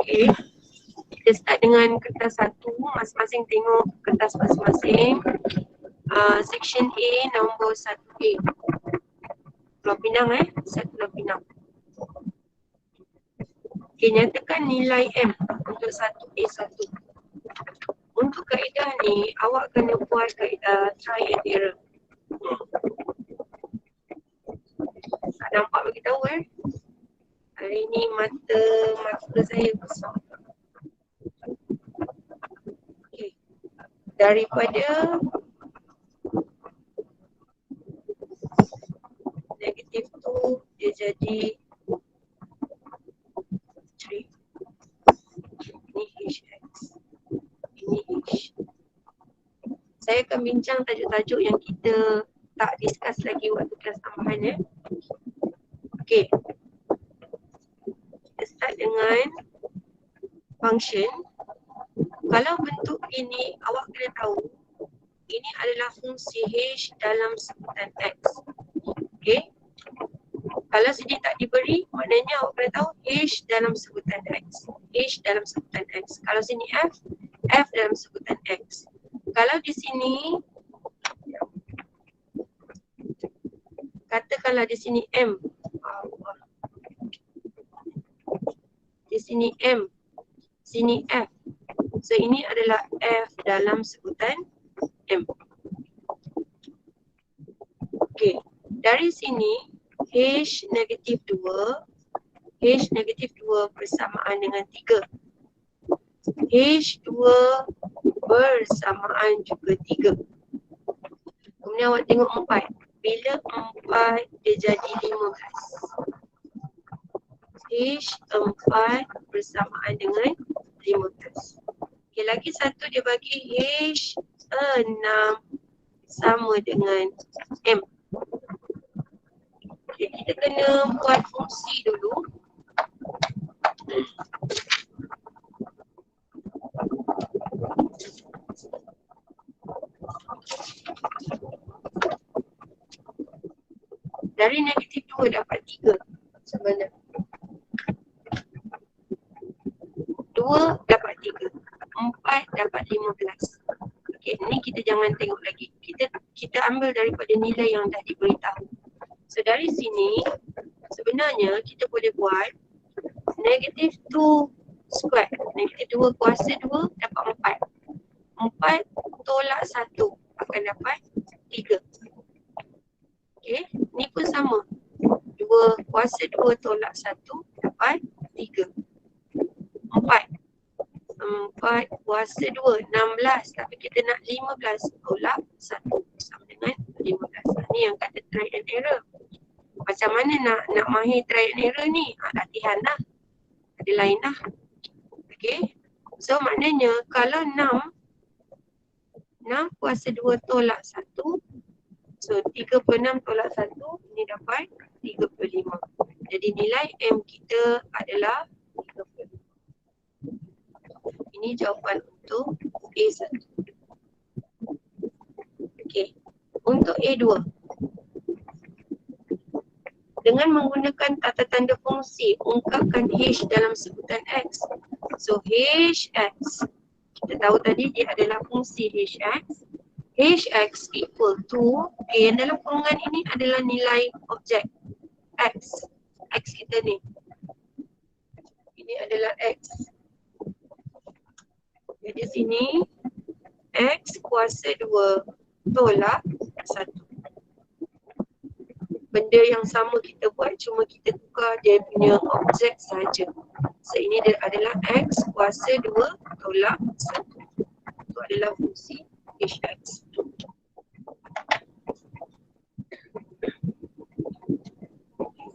Okay. Kita start dengan kertas satu, masing-masing tengok kertas masing-masing. Section A nombor 1A. Pulau Pinang set Pulau Pinang. Okay, nyatakan nilai M untuk 1A1. Untuk kaedah ni, awak kena buat kaedah try and error. Tak nampak bagi tahu Hari ni mata saya besar. Okay. Daripada negatif tu dia jadi 3. Ini HX. Ini H. Saya akan bincang tajuk-tajuk yang kita tak discuss lagi waktu kelas tambahan Okay. Kita start dengan function. Kalau bentuk ini awak kena tahu ini adalah fungsi H dalam sebutan X. Okay. Kalau sini tak diberi, maknanya awak kena tahu H dalam sebutan X. H dalam sebutan X. Kalau sini F, F dalam sebutan X. Kalau di sini, katakanlah di sini M. Di sini M, sini F. So ini adalah F dalam sebutan M. Okay. Dari sini, H negatif 2. H negatif 2 bersamaan dengan 3. H2 bersamaan juga 3. Kemudian awak tengok 4. Bila 4 dia jadi 15. H4 bersamaan dengan 15. Okay, lagi satu dia bagi H6 sama dengan M. Okay, kita kena buat fungsi dulu. Dari negatif 2 dapat 3 sebenarnya. 2 dapat 3. 4 dapat 15. Okey, ni kita jangan tengok lagi. Kita ambil daripada nilai yang dah diberitahu. So dari sini sebenarnya kita boleh buat negatif 2 square. Negatif 2 kuasa 2 dapat 4. 4 tolak 1 akan dapat 3. Okey, ni pun sama. 2 kuasa 2 tolak 1 dapat 3. 4 kuasa 2, 16. Tapi kita nak 15 tolak 1 sama dengan 15. Ni yang kata try and error. Macam mana nak mahir try and error ni? Latihan lah. Ada lain lah. Okay. So maknanya kalau 6 kuasa 2 tolak 1. So 36 tolak 1 ini dapat 35. Jadi nilai M kita adalah 35. Ini jawapan untuk A1. Okey. Untuk A2. Dengan menggunakan tata tanda fungsi, ungkapkan H dalam sebutan X. So HX. Kita tahu tadi dia adalah fungsi HX. HX equal to, okay, yang dalam kurungan ini adalah nilai objek X. X kita ni. Ini adalah X. Jadi sini X kuasa 2 tolak 1. Benda yang sama kita buat, cuma kita tukar dia punya objek saja. So ini dia adalah X kuasa 2 tolak 1. Itu adalah fungsi HX.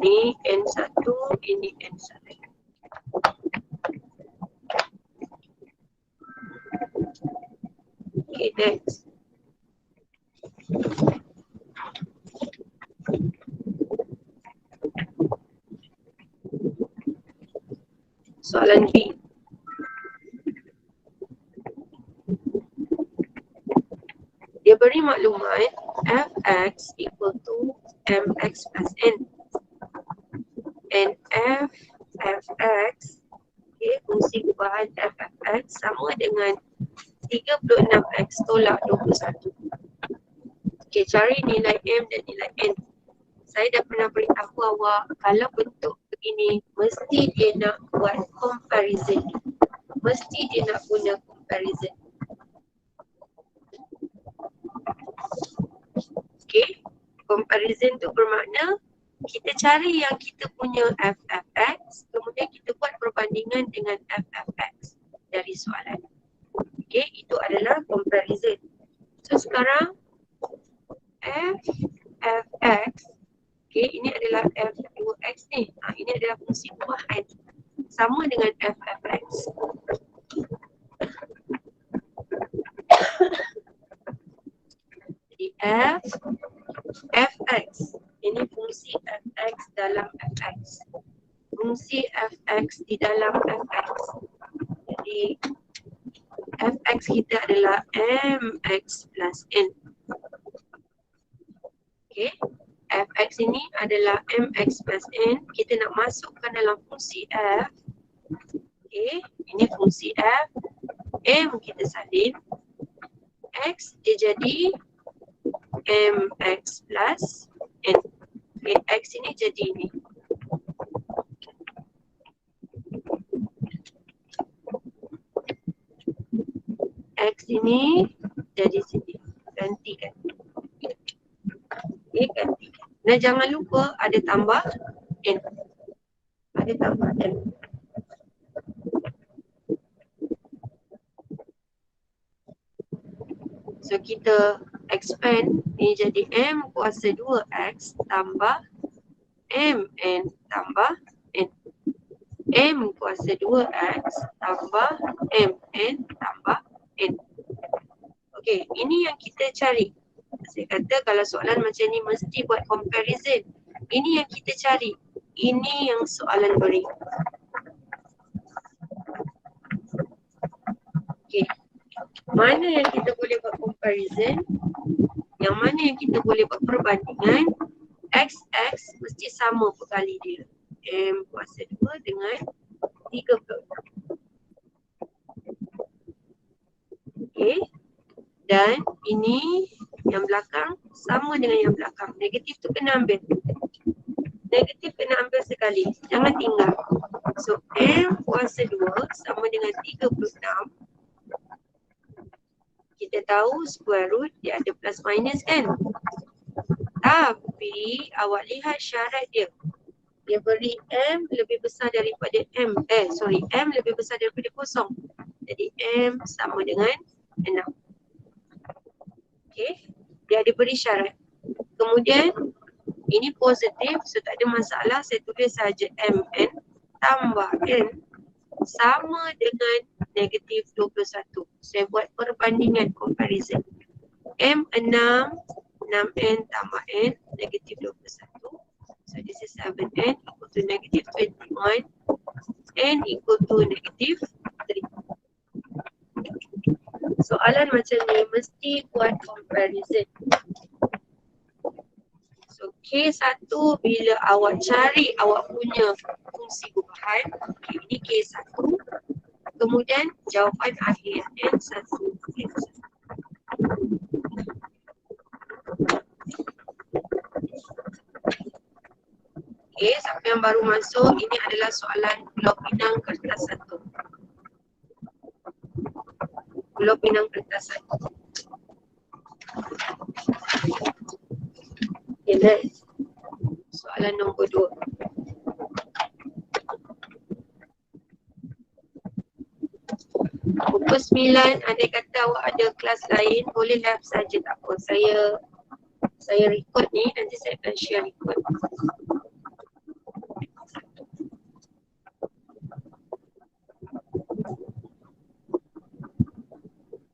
Ini N1, ini N1. Okay, next. Soalan B. Dia beri maklumat Fx equal to Mx plus N. And Fx, okay, fungsi dengan 36X tolak 21. Okay, cari nilai M dan nilai N. Saya dah pernah beritahu awak kalau bentuk begini mesti dia nak buat comparison. Mesti dia nak guna comparison. Okay, comparison tu bermakna kita cari yang kita punya FFX, kemudian kita buat perbandingan dengan FFX dari soalan. Okay, itu adalah comparison. So sekarang FFX, okay, ini adalah F2X ni. Ini adalah fungsi buahan. Sama dengan FFX. Jadi Fx, ini fungsi Fx dalam Fx. Fungsi Fx di dalam Fx. Jadi Fx kita adalah Mx plus N. Okay, Fx ini adalah Mx plus N. Kita nak masukkan dalam fungsi F. Okay, ini fungsi F. M kita salin. X dia jadi Mx plus N. Okay, X ini jadi ini. X ini jadi sini. Gantikan. Okay, gantikan. Dan jangan lupa ada tambah N. Ada tambah N. So kita expand ni jadi M kuasa 2X tambah Mn tambah N. M kuasa 2X tambah Mn tambah N. Okey, ini yang kita cari. Saya kata kalau soalan macam ni mesti buat comparison. Ini yang kita cari. Ini yang soalan beri. Okey. Mana yang kita boleh buat comparison? Yang mana yang kita boleh buat perbandingan? XX mesti sama perkali dia. M kuasa 2 dengan 36. Okey. Dan ini yang belakang sama dengan yang belakang. Negatif tu kena ambil. Negatif kena ambil sekali. Jangan tinggal. So M kuasa 2 sama dengan 36. Kita tahu square root dia ada plus minus kan. Tapi awak lihat syarat dia. Dia beri M lebih besar daripada M. M lebih besar daripada kosong. Jadi M sama dengan 6. Okay. Dia ada beri syarat. Kemudian ini positif, so tak ada masalah. Saya tulis saja Mn tambah N sama dengan negatif 21. Saya buat perbandingan comparison. M6, 6N tambah N, negatif 21. So this is 7N equal to negative 21. N equal to negative 3. Soalan macam ni mesti buat comparison. So K1 bila awak cari awak punya fungsi gubahan, okay, ini K1. Kemudian jawapan akhir N1, N1. Okay, siapa yang baru masuk, ini adalah soalan Pulau Pinang kertas 1. Pulau Pinang kertas 1. Okay, next. Soalan nombor 2. Pukul 9, andai kata awak ada kelas lain, boleh live saja, tak apa. Saya record ni, nanti saya akan share record.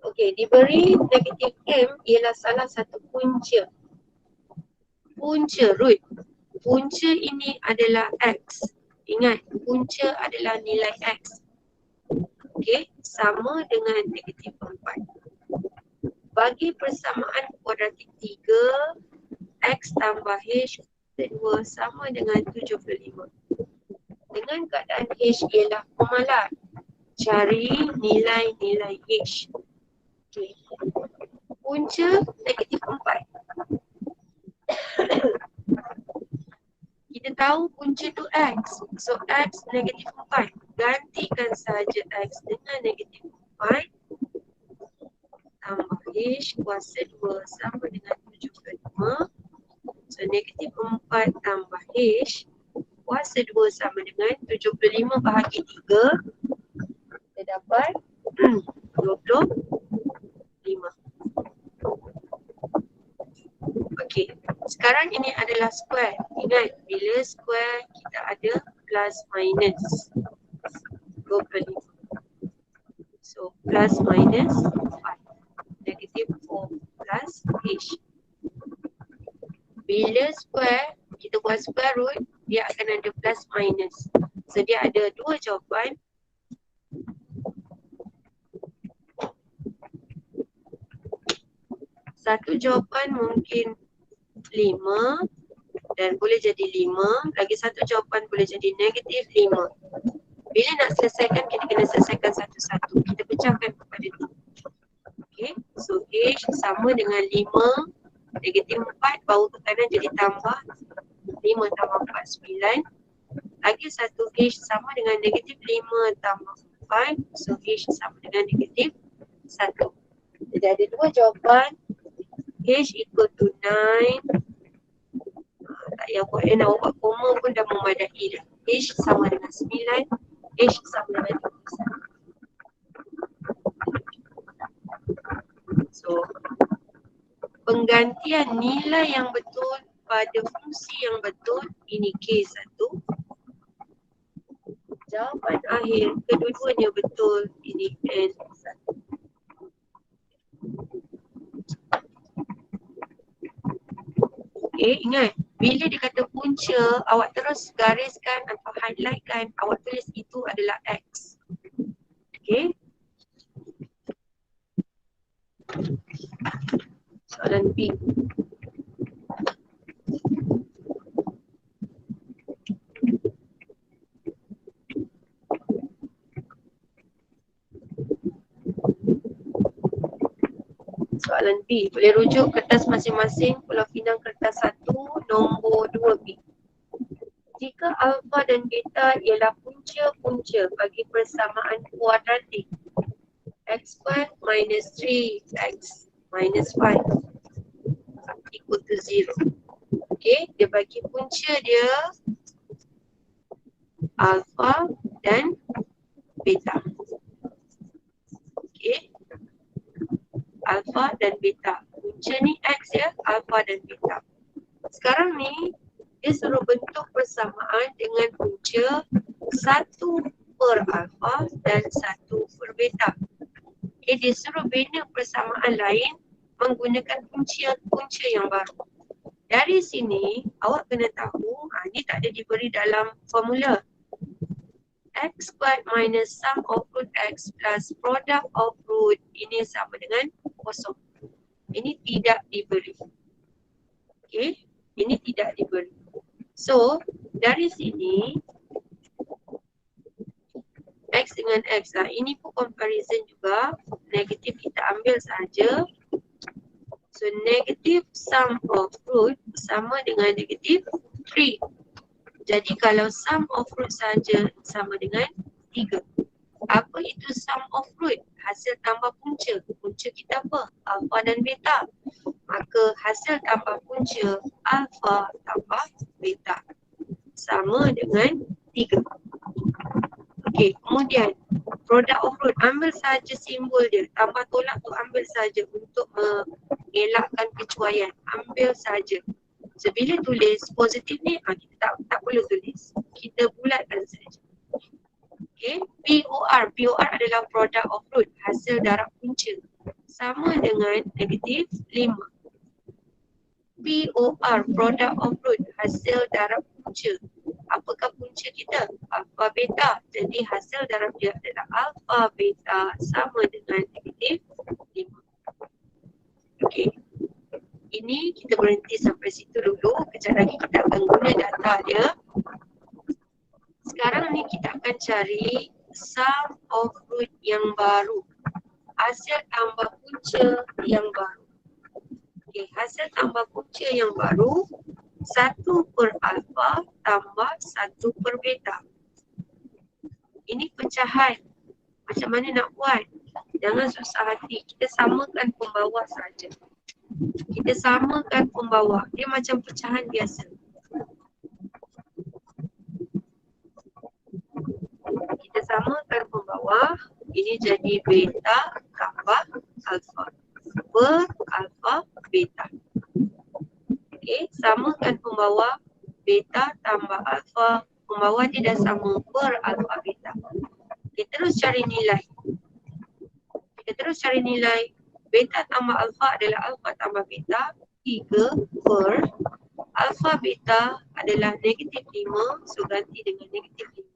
Okey, diberi negatif M ialah salah satu punca. Punca root. Punca ini adalah X. Ingat, punca adalah nilai X. Okey, sama dengan negatif 4. Bagi persamaan kuadratik 3, X tambah H kuasa 2 sama dengan 75. Dengan keadaan H ialah formalat. cari nilai-nilai H. Okay. Punca negatif 4. Kita tahu punca tu X. So X negatif 4. Gantikan saja X dengan negatif 4 tambah H kuasa 2 sama dengan 75. So negatif 4 tambah H kuasa 2 sama dengan 75 bahagi 3. Kita dapat 25. Okey, sekarang ini adalah square. Ingat, bila square kita ada plus minus 25. So plus minus 5. Negatif 4 plus H. Bila square, kita buat square root, dia akan ada plus minus. So dia ada dua jawapan. Satu jawapan mungkin 5 dan boleh jadi 5. Lagi satu jawapan boleh jadi negatif 5. Bila nak selesaikan, kita kena selesaikan satu-satu. Kita pecahkan kepada 2. Okay, so H sama dengan 5. Negatif 4 baru ke kanan jadi tambah 5 tambah 4, 9. Lagi satu H sama dengan negatif 5 tambah 4. So H sama dengan negatif 1. Jadi ada dua jawapan. H equal to 9. Tak payah buat nak buat koma pun dah memadai dah. H sama dengan 9. H sama dengan 1. So penggantian nilai yang betul pada fungsi yang betul, ini K1. Jawapan akhir kedua-duanya betul, ini N1. Okay, ingat, bila dia kata punca, awak terus gariskan atau highlightkan, awak tulis itu adalah X. Okay. Soalan B. Soalan B. Boleh rujuk kertas masing-masing. Pulau Pinang kertas 1, nombor 2B. Jika alfa dan beta ialah punca-punca bagi persamaan kuadratik x² minus 3x minus 5 equal to 0. Okay, dia bagi punca dia alfa dan beta. Okay, alfa dan beta. Punca ni X ya, alfa dan beta. Sekarang ni dia suruh bentuk persamaan dengan punca 1 per alfa dan 1 per beta. Okay, dia suruh bina persamaan lain menggunakan punca yang baru. Dari sini awak kena tahu, ni tak ada diberi dalam formula. X squared minus sum of root X plus product of root ini sama dengan kosong. Ini tidak diberi. Okay, ini tidak diberi. So, dari sini X dengan X lah. Ini pun comparison juga. Negatif kita ambil saja. So, negative sum of root sama dengan negatif 3. Jadi, kalau sum of root saja sama dengan 3. Apa itu sum of root? Hasil tambah punca. Punca kita apa? Alpha dan beta. Maka hasil tambah punca alpha tambah beta sama dengan 3. Okey, kemudian product of root, ambil saja simbol dia. Tambah tolak tu ambil saja untuk mengelakkan kecuaian. Ambil saja. So, bila tulis positif ni, kita tak perlu tulis. Kita bulatkan saja. Okay, POR adalah product of root, hasil darab punca. Sama dengan negatif 5. POR, product of root, hasil darab punca. Apakah punca kita? Alpha beta. Jadi hasil darab dia adalah alpha beta sama dengan negatif 5. Okey. Ini kita berhenti sampai situ dulu. Kejap lagi kita akan guna data dia. Sekarang ni kita akan cari sum of root yang baru. Hasil tambah punca yang baru. Okey, hasil tambah punca yang baru 1 per alpha tambah 1 per beta. Ini pecahan. Macam mana nak buat? Jangan susah hati. Kita samakan pembawah saja. Kita samakan pembawah. Dia macam pecahan biasa. Kita samakan pembawah. Ini jadi beta tambah alpha. Per alpha beta. Okey, samakan pembawah. Beta tambah alpha. Pembawah dia dah sama per alpha beta. Kita terus cari nilai. Beta tambah alpha adalah alpha tambah beta 3 per alpha beta adalah negatif 5. So ganti dengan negatif 5.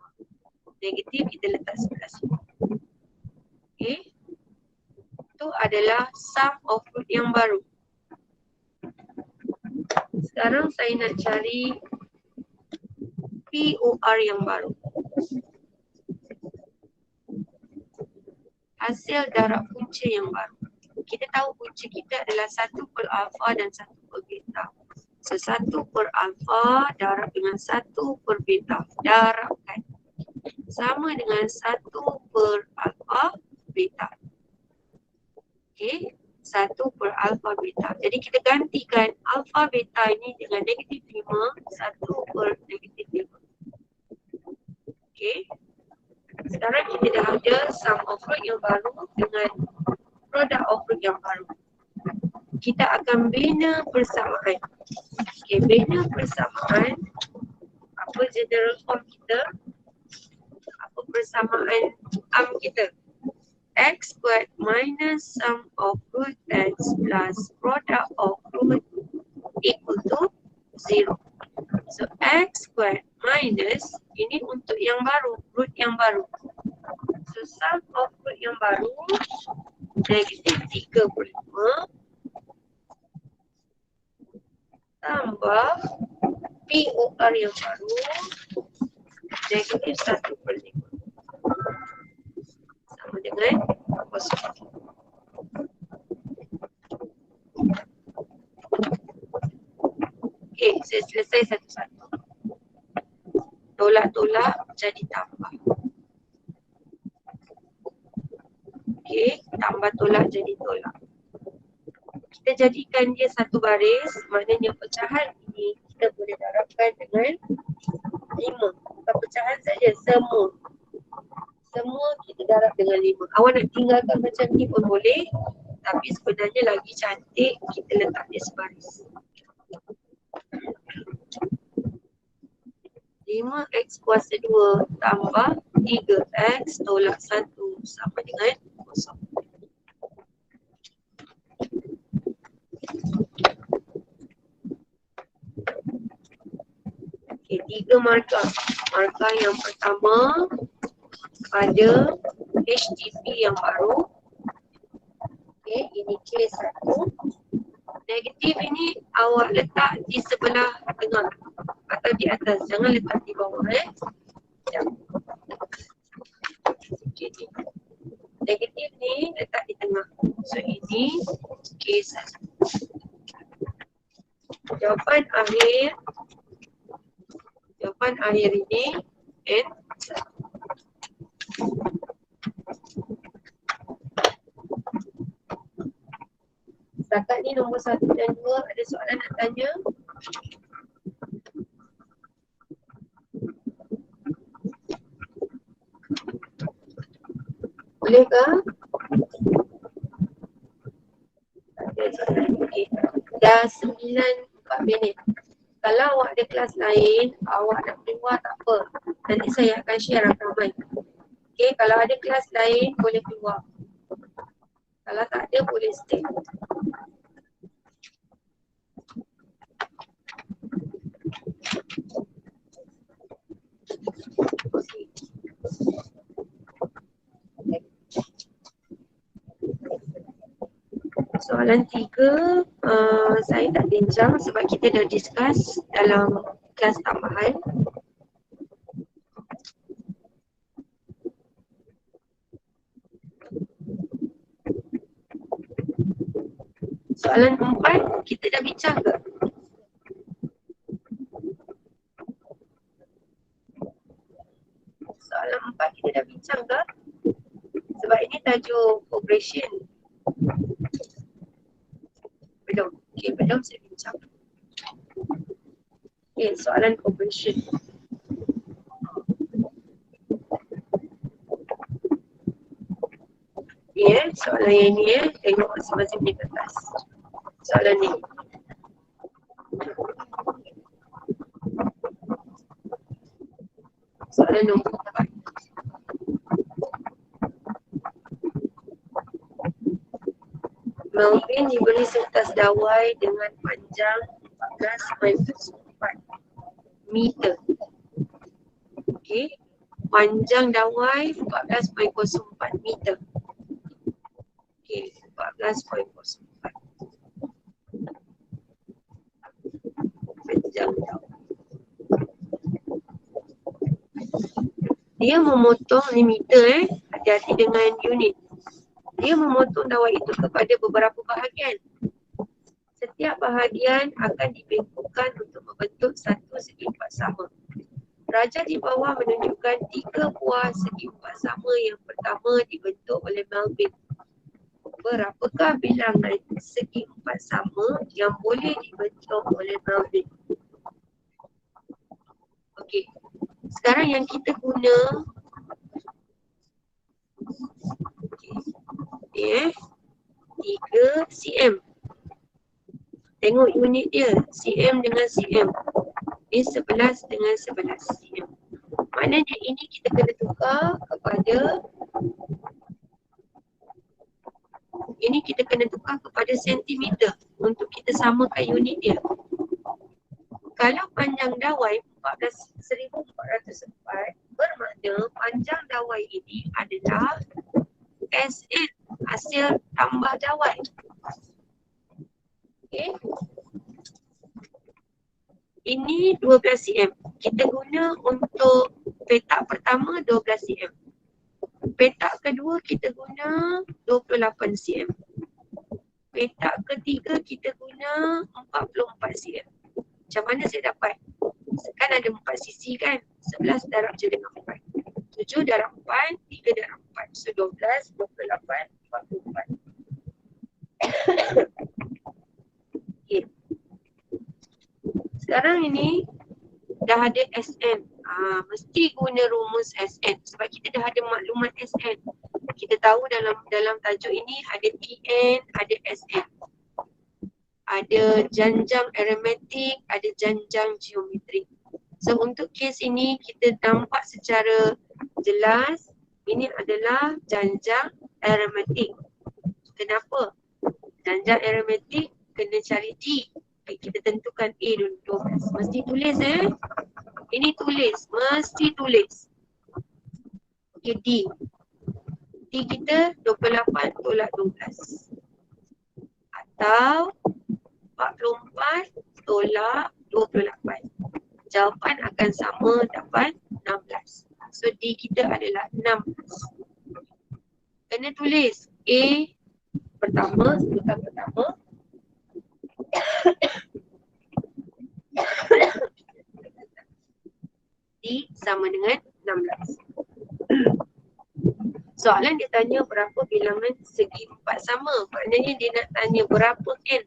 Negatif kita letak sebelah sini. Okay. Itu adalah sum of root yang baru. Sekarang saya nak cari POR yang baru. Hasil darab punca yang baru. Kita tahu punca kita adalah 1 per alpha dan 1 per beta. So 1 per alpha darab dengan 1 per beta. Darabkan. Sama dengan 1 per alpha beta. Okay. 1 per alpha beta. Jadi kita gantikan alpha beta ini dengan negatif 5. 1 per negatif 5. Okay. Sekarang kita dah ada sum of root yang baru dengan product of root yang baru. Kita akan bina persamaan. Okay, bina persamaan. Apa general form kita? Apa persamaan kita? X squared minus sum of root x plus product of root equal to 0. So x squared minus ini untuk yang baru, root yang baru. So sum of root yang baru negatif 3/5 tambah POR yang baru negatif 1/5 sama dengan kosong. Okay, saya selesai satu-satu. Tolak-tolak jadi tambah. Okay, tambah tolak jadi tolak. Kita jadikan dia satu baris, maknanya pecahan ini kita boleh darabkan dengan 5. Bukan pecahan saja, semua. Semua kita darab dengan 5. Awak nak tinggalkan macam ni pun boleh, tapi sebenarnya lagi cantik kita letak dia sebaris. 5x kuasa 2 tambah 3x tolak 1 sama dengan 0. Okay, 3 markah. Markah yang pertama pada HTP yang baru. Okay, ini K1. Negatif ini awak letak di sebelah tengah atau di atas, jangan letak di bawah. Okay. Negatif ni letak di tengah. So ini K1. Jawapan akhir ini N1. Setakat ni nombor 1 dan 2 ada soalan nak tanya? Boleh ke? Ada soalan. Okey. Dah 9:04 minit. Kalau awak ada kelas lain, awak nak keluar tak apa. Nanti saya akan share rakaman. Okey, kalau ada kelas lain boleh keluar. Kalau tak ada boleh stay. Soalan 3 saya tak bincang sebab kita dah discuss dalam kelas tambahan. Soalan 4 kita dah bincang ke? Soalan 4 kita dah bincang ke? Sebab ini tajuk operation. Belum. Okay, belum saya bincang. Okay, soalan operation. Okay, soalan yang ni tengok masing-masing di kertas. Soalan ni. Soalan nombor 4. Melvin diberi sekertas dawai dengan panjang 14.4 meter. Okey, panjang dawai 14.04 meter. Okey, 14.04 panjang dawai. Dia memotong ni meter hati-hati dengan unit. Dia memotong dawai itu kepada beberapa bahagian. Setiap bahagian akan dibengkokkan untuk membentuk satu segi empat sama. Raja di bawah menunjukkan 3 buah segi empat sama yang pertama dibentuk oleh Melvin. Berapakah bilangan segi empat sama yang boleh dibentuk oleh Melvin? Okey. Sekarang yang kita guna 3 cm. Tengok unit dia, cm dengan cm. Dia 11 dengan 11 cm. Maknanya ini kita kena tukar kepada sentimeter untuk kita samakan unit dia. Kalau panjang dawai 14,404, bermakna panjang dawai ini adalah SN, hasil tambah dawai. Okey. Ini 12 cm. Kita guna untuk petak pertama 12 cm. Petak kedua kita guna 28 cm. Petak ketiga kita guna 44 cm. Macam mana saya dapat? Kan ada 4 sisi kan? 11 darab je dengan 4. 7 darab 4, 3 darab 4. So 12, 28, 44. Okay. Sekarang ini dah ada SN. Mesti guna rumus SN sebab kita dah ada maklumat SN. Kita tahu dalam tajuk ini ada TN, ada SN. Ada janjang aritmetik, ada janjang geometrik. So untuk kes ini kita nampak secara jelas ini adalah janjang aritmetik. Kenapa? Janjang aritmetik kena cari D. Kita tentukan A dulu 12. Mesti tulis Ini tulis, mesti tulis. Okey, D. D kita 28 tolak 12. Atau 44 tolak 28. Jawapan akan sama, dapat 16. So D kita adalah 16. Kena tulis A pertama, sebutan pertama. D sama dengan 16. Soalan dia tanya berapa bilangan segi empat sama. Maknanya dia nak tanya berapa N.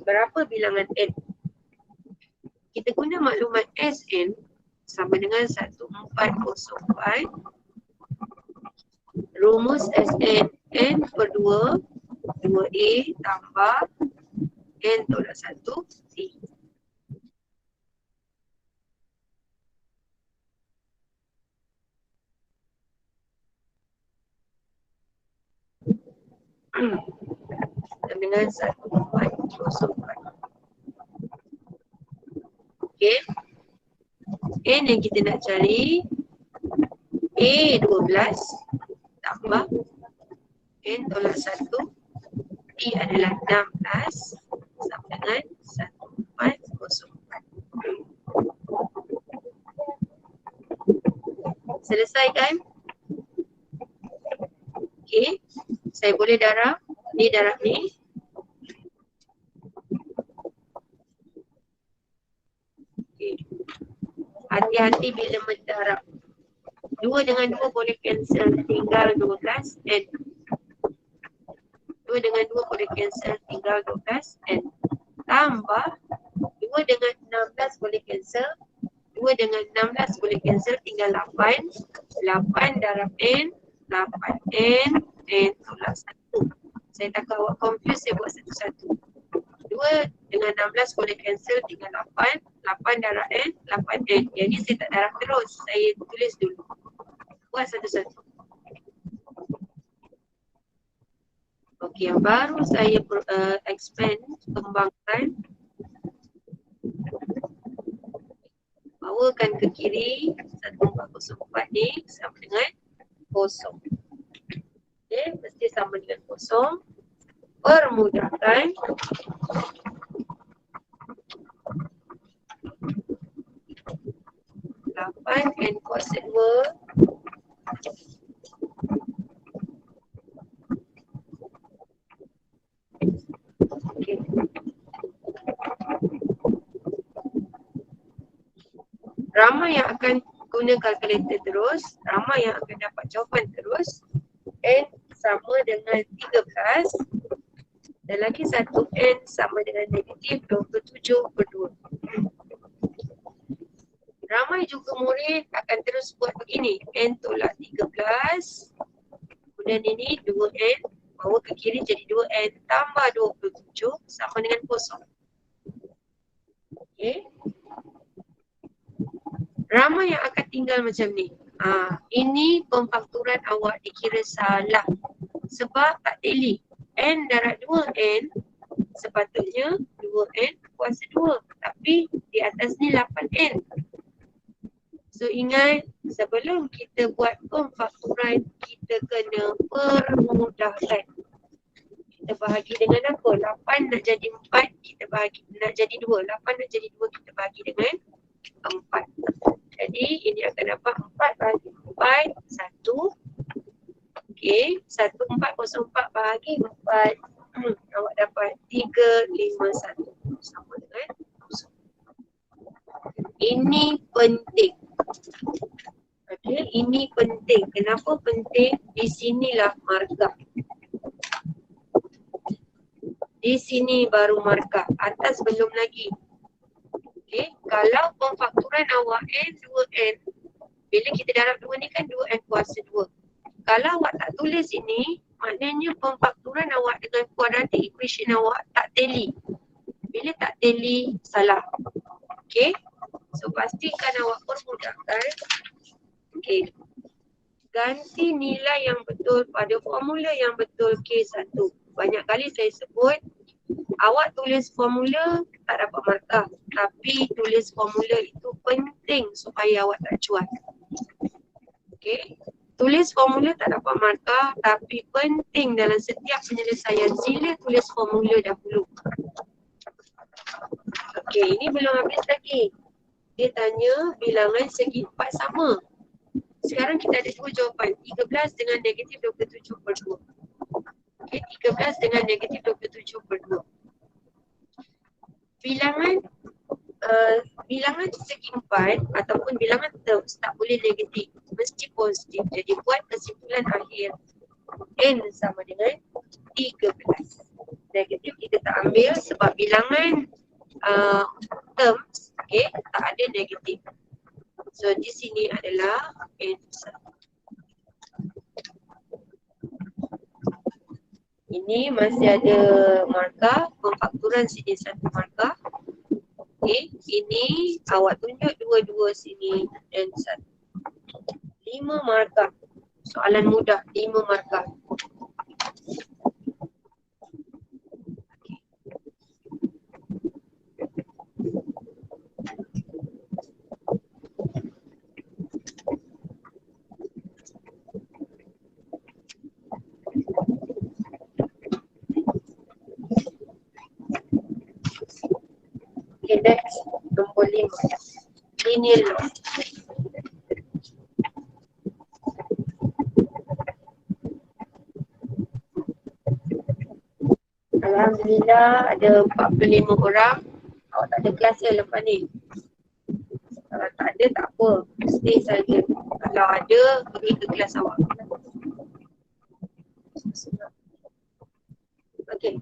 Berapa bilangan N? Kita guna maklumat SN sama dengan 1404. Rumus SN N per 2, 2A tambah N tolak 1 D. Dengan 1404. Okey. N yang kita nak cari A 12 tambah N tolak 1 D adalah 16 sama dengan 1404. Selesai kan? Okey. Saya boleh darab Ni darab ni. Okay. Hati-hati bila mendarab. 2 dengan 2 boleh cancel, tinggal 12 N. 2 dengan 2 boleh cancel, tinggal 12 N. Tambah 2 dengan 16 boleh cancel, 2 dengan 16 boleh cancel, tinggal 8. 8 darab N, 8 N, N tolak 1. Saya takut awak confuse, saya buat satu-satu. 2 dengan 16 boleh cancel, tinggal 8. 8 darab N, 8 N. Jadi saya tak darab terus, saya tulis dulu. Buat satu-satu. Okey, yang baru saya expand, kembangkan. Bawakan ke kiri, 1404 ni sama dengan kosong. Okey, mesti sama dengan kosong. Permudahkan. 8 N kuasa 2. Okay. Ramai yang akan guna kalkulator terus, ramai yang akan dapat jawapan terus. N sama dengan 13 dan lagi satu N sama dengan negatif 27/2. Ramai juga murid akan terus buat begini. N tolak 13. Kemudian ini 2N. Bawa ke kiri jadi 2N tambah 27 sama dengan kosong. Okay. Ramai yang akan tinggal macam ni. Ini pemfakturan awak dikira salah. Sebab tak tally. N darab 2N sepatutnya 2N kuasa 2. Tapi di atas ni 8N. So ingat, sebelum kita buat pemfakturan, kita kena permudahkan. Kita bahagi dengan apa? 8 nak jadi 4, kita bahagi, nak jadi 2. 8 nak jadi 2, kita bahagi dengan 4. Jadi ini akan dapat 4 bahagi 4, 1. Okey, 1404 bahagi 4. Awak dapat 351 sama dengan 0. Ini penting. Okey, ini penting. Kenapa penting? Di sinilah markah. Di sini baru markah. Atas belum lagi. Okey, kalau pemfakturan awak N, 2N. Bila kita darab 2 ni kan 2N kuasa 2. Kalau awak tak tulis ini, maknanya pemfakturan awak dengan quadratic equation awak tak tally. Bila tak tally, salah. Okey. So pastikan awak permudahkan. Okey. Ganti nilai yang betul pada formula yang betul K1. Banyak kali saya sebut, awak tulis formula tak dapat markah. Tapi tulis formula itu penting supaya awak tak cuan. Okey. Tulis formula tak dapat markah tapi penting dalam setiap penyelesaian. Sila tulis formula dahulu. Okey, ini belum habis lagi. Dia tanya bilangan segi 4 sama. Sekarang kita ada dua jawapan. 13 dengan negatif 27/2. Okey, 13 dengan negatif 27/2. Bilangan segi 4 ataupun bilangan terms tak boleh negatif. Mesti positif. Jadi buat kesimpulan akhir. N sama dengan 13. Negatif kita tak ambil sebab bilangan terms, okay, tak ada negatif. So di sini adalah N1. Ini masih ada markah, pemfakturan sini satu markah. Okay, ini awak tunjuk dua-dua sini N1. 5 markah. Soalan mudah, 5 markah. Okay, next, nombor 5. Linear law. Alhamdulillah ada 45 orang. Awak tak ada kelas ke lepas ni? Kalau tak ada tak apa, stay saja. Kalau ada, pergi ke kelas awak. Okay.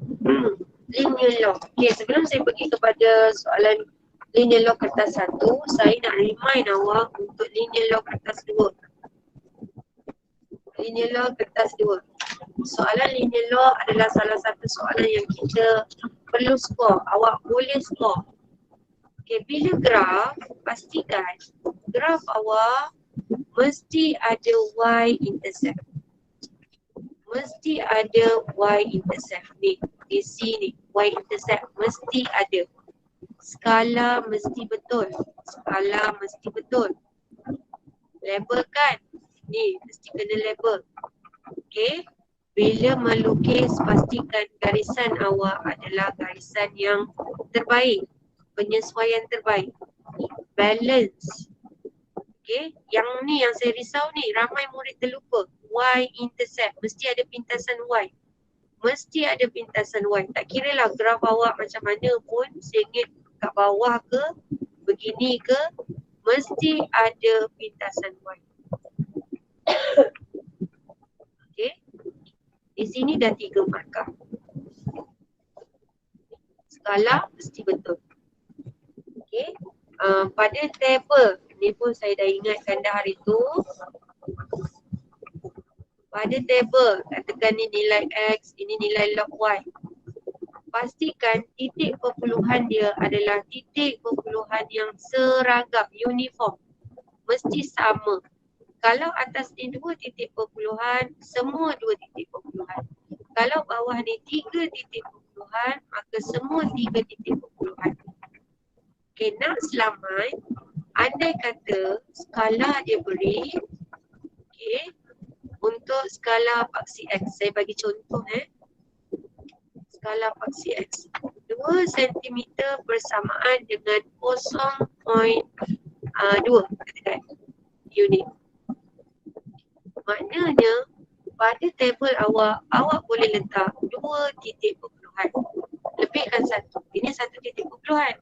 Linear law. Okay, sebelum saya pergi kepada soalan linear law kertas 1, saya nak remind awak untuk linear law kertas 2. Linear law kertas 2. Soalan linear law adalah salah satu soalan yang kita perlu score. Awak boleh score. Okay, bila graf, pastikan graf awak mesti ada y-intercept. Mesti ada y-intercept ni. Di sini y-intercept mesti ada. Skala mesti betul. Skala mesti betul. Label kan? Ni mesti kena label. Okay. Bila melukis, pastikan garisan awak adalah garisan yang terbaik. Penyesuaian terbaik. Balance. Okay. Yang ni yang saya risau ni, ramai murid terlupa. Y-intercept. Mesti ada pintasan Y. Mesti ada pintasan Y. Tak kira lah graf awak macam mana pun, sengit kat bawah ke, begini ke, mesti ada pintasan Y. Okay. Di sini dah 3 markah. Skala mesti betul. Okay. Pada tabel, ni pun saya dah ingatkan dah hari tu. Pada tabel, katakan ni nilai X, ini nilai log Y. Pastikan titik perpuluhan dia adalah titik perpuluhan yang seragam, uniform. Mesti sama. Kalau atas ni 2 titik perpuluhan, semua 2 titik perpuluhan. Kalau bawah ni 3 titik perpuluhan, maka semua 3 titik perpuluhan. Okay, nak selamat, andai kata skala dia beri, okay, untuk skala paksi X, saya bagi contoh skala paksi X 2 cm bersamaan dengan 0.2 katakan unit. Maknanya pada tabel awak, awak boleh letak 2 titik perpuluhan. Lebihkan 1. Ini 1 titik perpuluhan.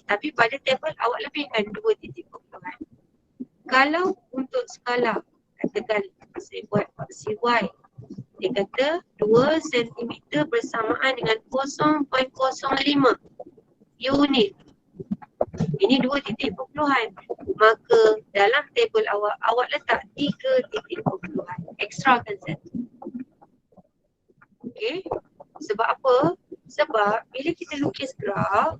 Tapi pada tabel awak lebihkan 2 titik perpuluhan. Kalau untuk skala, katakan saya buat paksi Y. Dia kata 2 cm bersamaan dengan 0.05 unit. Ini 2 titik perpuluhan. Maka dalam tabel awak, awak letak 3 titik perpuluhan. Ekstrakan 1. Okay. Sebab apa? Sebab bila kita lukis graf,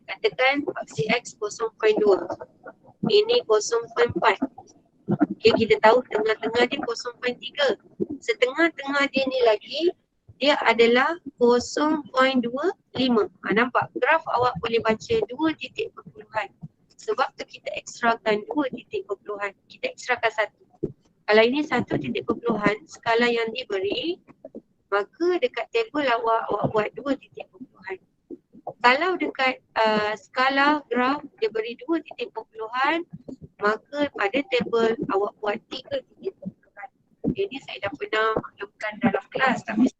katakan paksi X 0.2. Ini 0.4. Okay, kita tahu tengah-tengah dia 0.3. Setengah-tengah dia ni lagi, dia adalah 0.25. Nampak? Graf awak boleh baca 2 titik perpuluhan. Sebab tu kita ekstrakan 2 titik perpuluhan. Kita ekstrakan 1. Kalau ini 1 titik perpuluhan, skala yang diberi, maka dekat tabel awak buat 2 titik perpuluhan. Kalau dekat skala graf dia beri 2 titik perpuluhan, maka pada tabel awak buat 3 titik perpuluhan. Ini saya dah pernah maklumkan dalam kelas, tapi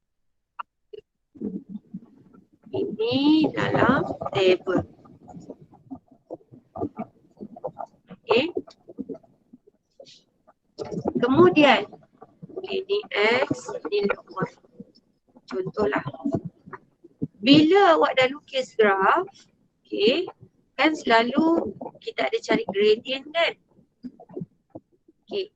ini dalam tabel. Okay. Kemudian ini X, ini log Y. Contohlah. Bila awak dah lukis graf, okay, kan selalu kita ada cari gradient kan? Okay.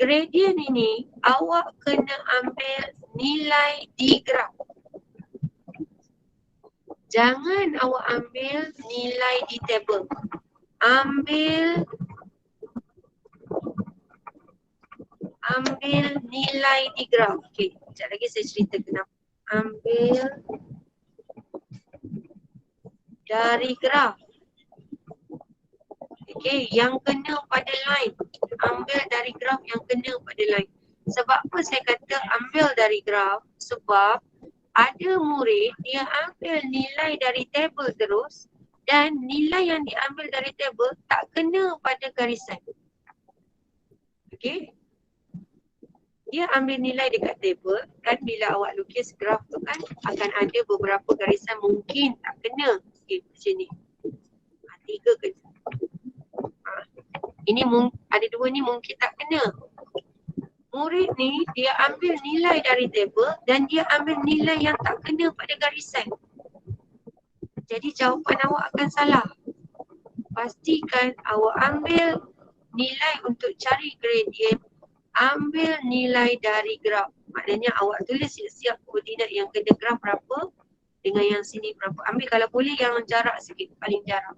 Gradient ini awak kena ambil nilai di graf. Jangan awak ambil nilai di table. Ambil nilai di graf. Okay, sekejap lagi saya cerita kenapa. Ambil dari graf. Okay, yang kena pada line. Ambil dari graf yang kena pada line. Sebab apa saya kata ambil dari graf? Sebab ada murid dia ambil nilai dari tabel terus dan nilai yang diambil dari tabel tak kena pada garisan. Okay. dia ambil nilai dekat table. Kan bila awak lukis graf tu kan akan ada beberapa garisan mungkin tak kena. Okay, macam ni. 3 kena. Ini ada 2 ni mungkin tak kena. Murid ni dia ambil nilai dari table dan dia ambil nilai yang tak kena pada garisan. Jadi jawapan awak akan salah. Pastikan awak ambil nilai untuk cari gradient, ambil nilai dari graf. Maknanya awak tulis siap-siap koordinat yang kena graf berapa dengan yang sini berapa. Ambil kalau boleh yang jarak sikit, paling jarak.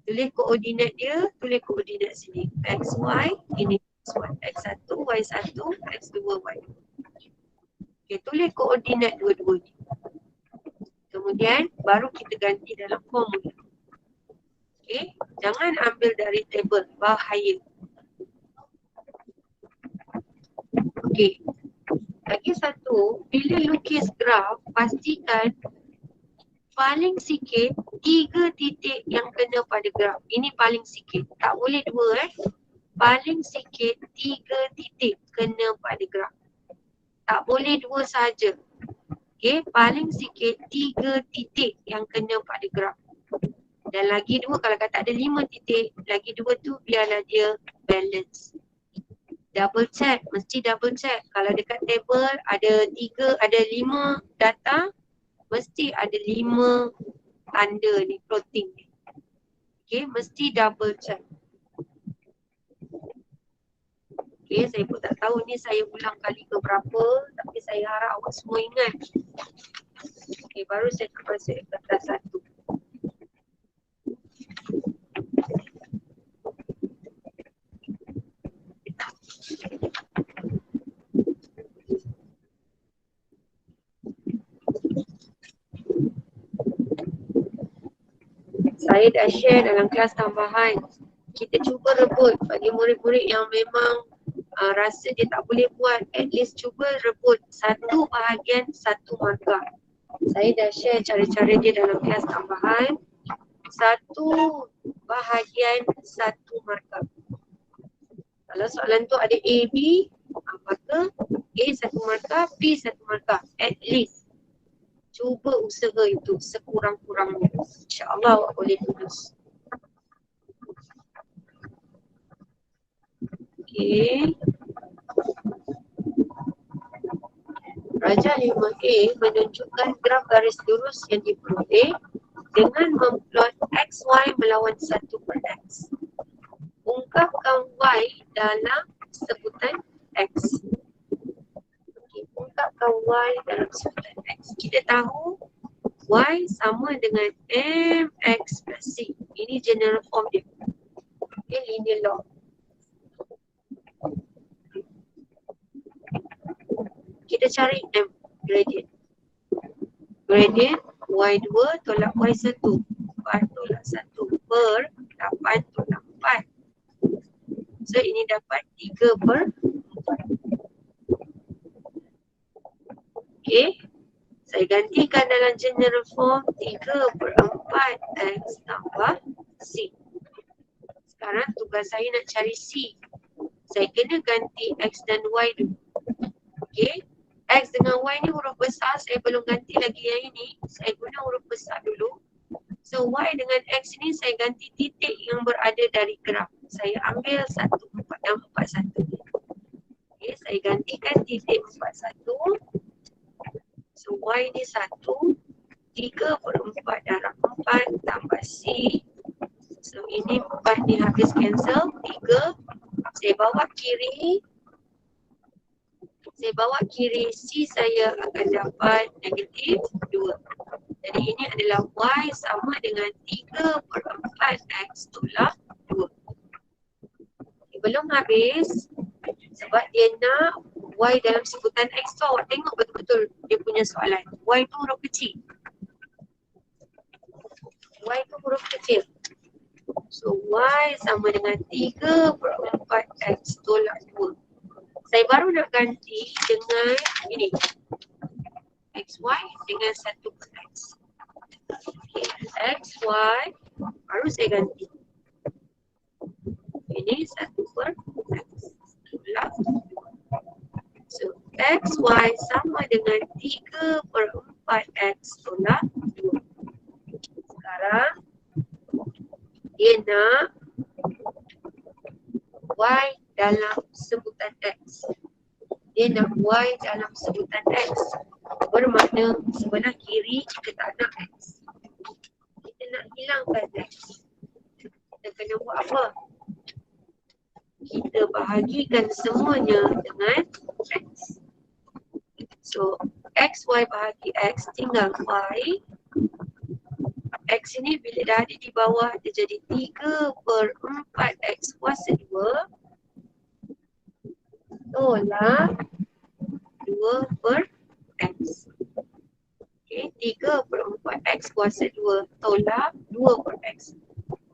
Tulis koordinat dia, tulis koordinat sini. X, Y, ini X1, X1, Y1, X2, Y2. Okay, tulis koordinat dua-dua ni. Kemudian baru kita ganti dalam formula. Okay, jangan ambil dari table, bahaya. Okay, lagi satu, bila lukis graf, pastikan paling sikit 3 titik yang kena pada graf. Ini paling sikit, tak boleh 2 Paling sikit 3 titik kena pada graf. Tak boleh 2 saja. Okay, paling sikit 3 titik yang kena pada graf. Dan lagi 2, kalau kata ada 5 titik, lagi 2 tu biarlah dia balance. Double check, mesti double check. Kalau dekat table ada 5 data, mesti ada 5 tanda ni, plotting ni. Okay, mesti double check. Okay, saya pun tak tahu ni saya ulang kali ke berapa, tapi saya harap awak semua ingat. Okay, baru saya masuk kertas 1. Saya dah share dalam kelas tambahan. Kita cuba rebut bagi murid-murid yang memang rasa dia tak boleh buat, at least cuba rebut 1 bahagian 1 markah. Saya dah share cara-cara dia dalam kelas tambahan. 1 bahagian 1 markah. Kalau soalan tu ada A, B, maka A 1 markah, B 1 markah. At least cuba usaha itu sekurang-kurangnya. InsyaAllah awak boleh lulus. Okay. Rajah 5A menunjukkan graf garis lurus yang diperoleh dengan memplot XY melawan 1/X. Ungkapkan Y dalam sebutan X. Okay, ungkapkan Y dalam sebutan X. Kita tahu Y sama dengan MX plus C. Ini general form dia. Okay, linear law. Kita cari M, gradient. Gradient Y2 tolak Y1. 4 tolak 1 per 8 tolak 4. So ini dapat 3/4. Okay. Saya gantikan dalam general form 3/4 X tambah C. Sekarang tugas saya nak cari C. Saya kena ganti X dan Y dulu. Okay. X dengan Y ni huruf besar, saya belum ganti lagi yang ini. Saya guna huruf besar dulu. So Y dengan X ni saya ganti titik yang berada dari graf. Saya ambil 1, 4 dan 41. Okay, saya gantikan titik 41. So Y ni 1, 3/4 darab 4 tambah C. So ini 4 ni habis cancel, 3. Saya bawa kiri. C saya akan dapat negatif 2. Jadi ini adalah Y sama dengan 3/4 X tolak 2. Okay, belum habis. Sebab dia nak Y dalam sebutan X tu, awak tengok betul-betul dia punya soalan. Y tu huruf kecil. Y tu huruf kecil. So Y sama dengan 3/4 X tolak 2. Saya baru nak ganti dengan ini. XY dengan 1/X. Okay, XY baru saya ganti. Ini 1/X tolak 2. XY sama dengan 3/4X tolak 2. Sekarang dia nak Y dalam sebutan X. Dia nak Y dalam sebutan X. Bermakna sebelah kiri kita tak nak X. Kita nak hilangkan X. Kita kena buat apa? Kita bahagikan semuanya dengan X. So, XY bahagi X tinggal Y. X ini bila dah ada di bawah dia jadi 3/4X kuasa 2 tolak 2/X. Okay, 3/4X kuasa 2 tolak 2/X.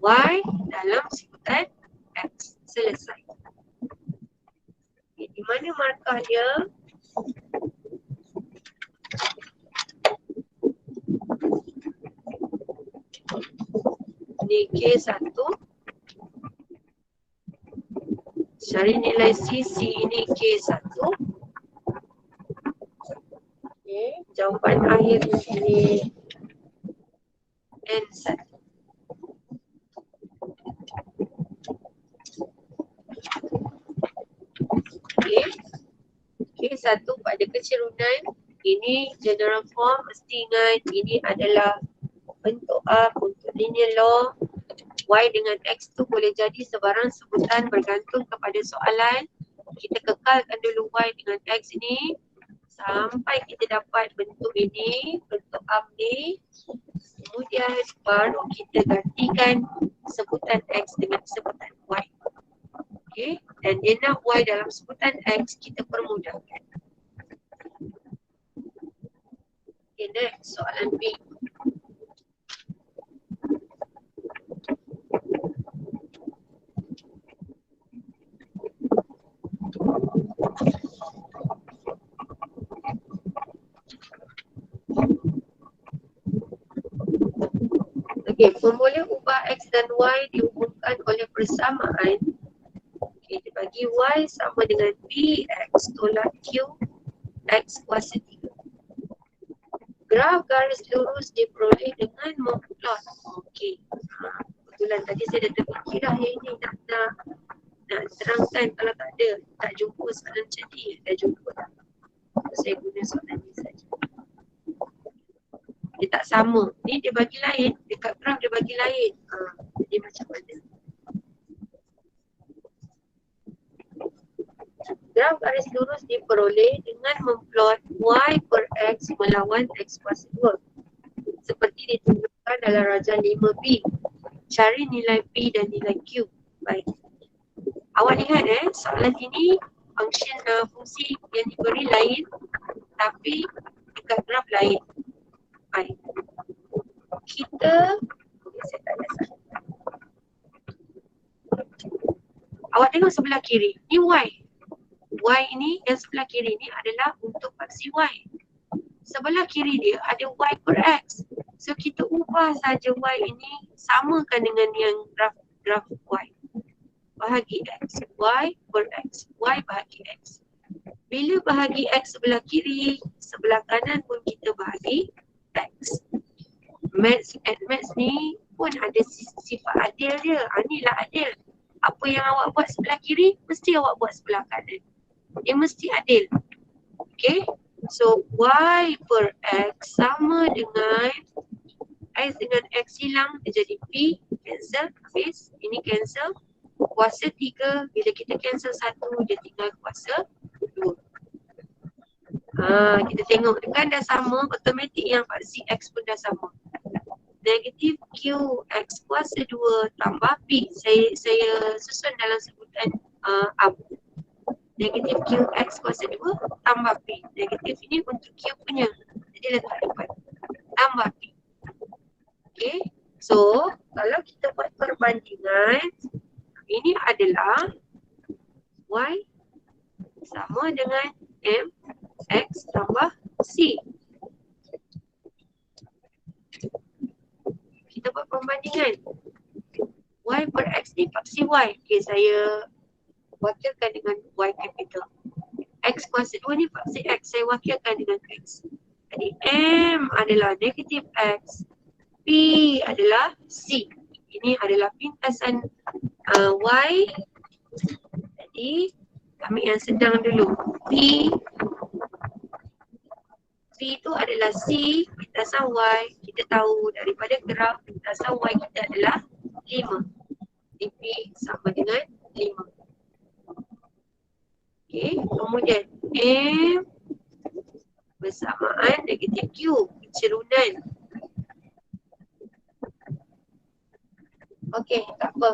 Y dalam sebutan X. Selesai. Okay, di mana markah dia? Ini K1. Cari nilai CC ini K1. Okay, jawapan akhir di sini N1. Okay. K1 pada kecerunan. Ini general form, mesti ingat ini adalah bentuk A untuk linear law. Y dengan X tu boleh jadi sebarang sebutan bergantung kepada soalan. Kita kekalkan dulu Y dengan X ini sampai kita dapat bentuk ini, bentuk up ni. Kemudian baru kita gantikan sebutan X dengan sebutan Y. Okay, dan dia nak Y dalam sebutan X, kita permudahkan. Okay, next soalan B. Okey, formula ubah X dan Y dihubungkan oleh persamaan. Okey, dia bagi Y sama dengan BX tolak Q X kuasa 3. Graf garis lurus diperoleh dengan memplot. Okey, kebetulan tadi saya dah terfikir dah yang ini nak terangkan kalau tak ada, tak jumpa soalan macam ni, dah jumpa dah. Saya guna soalan ni saja. Dia tak sama. Ni dia bagi lain. Dekat graf dia bagi lain. Jadi macam mana? Graf garis lurus diperoleh dengan memplot Y per X melawan X kuasa 2. Seperti ditunjukkan dalam rajah 5B. Cari nilai P dan nilai Q. Baik. Awak lihat soalan ini fungsi yang diberi lain tapi dekat graf lain. Baik. Kita saya tak ada salah. Awak tengok sebelah kiri. Ni Y. Y ini yang sebelah kiri ni adalah untuk faksi Y. Sebelah kiri dia ada Y per X. So kita ubah saja Y ini samakan dengan yang graf Y. Bahagi X. Y per X. Y bahagi X. Bila bahagi X sebelah kiri, sebelah kanan pun kita bahagi X. Maths ni pun ada sifat adil dia. Inilah adil. Apa yang awak buat sebelah kiri, mesti awak buat sebelah kanan. Dia mesti adil. Okay. So Y per X sama dengan X dengan X hilang, dia jadi P. Cancel. Habis. Ini cancel. Kuasa 3. Bila kita cancel 1, dia tinggal kuasa 2. Kita tengok kan dah sama. Automatik yang faksi X pun dah sama. Negatif Q X kuasa 2 tambah P. Saya susun dalam sebutan up. Negatif Q X kuasa 2 tambah P. Negatif ini untuk Q punya. Jadi letak depan. Tambah P. Okay. So, kalau kita buat perbandingan, ini adalah Y sama dengan M X tambah C. Kita buat perbandingan. Y per X ni faksi Y. Okay, saya wakilkan dengan Y capital. X kuasa 2 ni faksi X. Saya wakilkan dengan X. Jadi M adalah negatif X. P adalah C. Ini adalah pintasan Y. Jadi ambil yang sedang dulu. P itu adalah C, pintasan Y. Kita tahu daripada graf pintasan Y kita adalah 5. P sama dengan 5. Okey, kemudian M bersamaan negatif Q, kecerunan. Okey, tak apa.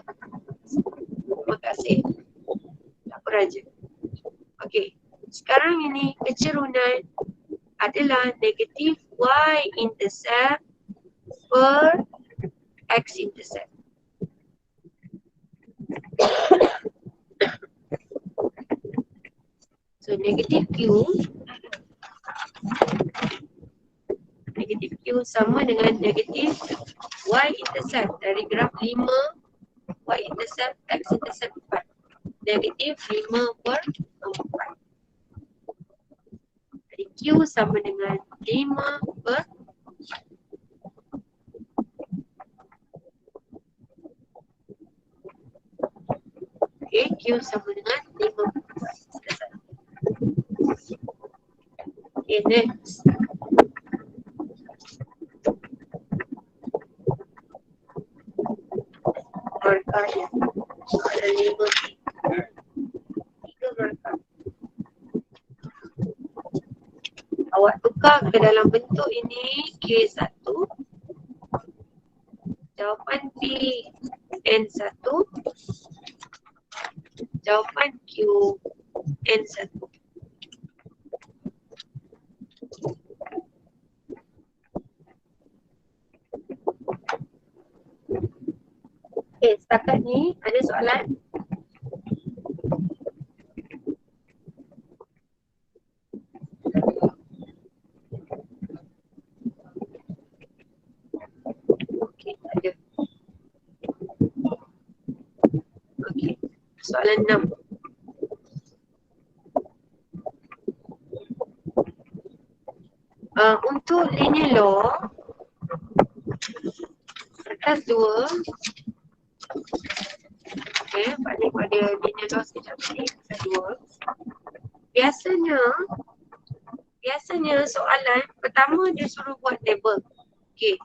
Terima kasih. Tak apa Raja. Okey, sekarang ini kecerunan adalah negatif Y intercept per X intercept. So negatif Q sama dengan negatif Y intercept dari graf 5 Y intercept X intercept 4. Negatif 5 per 4. Jadi Q sama dengan 5 per 4. Okay, Q sama dengan 5 per 4. Okay, next. Markah ya. Ada 3 markah. Awak tukar ke dalam bentuk ini K1, jawapan P N1, jawapan Q N1. Okay, setakat ni ada soalan? Okay, tak ada. Okay, soalan 6. Untuk linear law, kertas 2. Okay, balik pada linear law sekejap ni, kertas 2. Biasanya soalan pertama dia suruh buat table. Okay,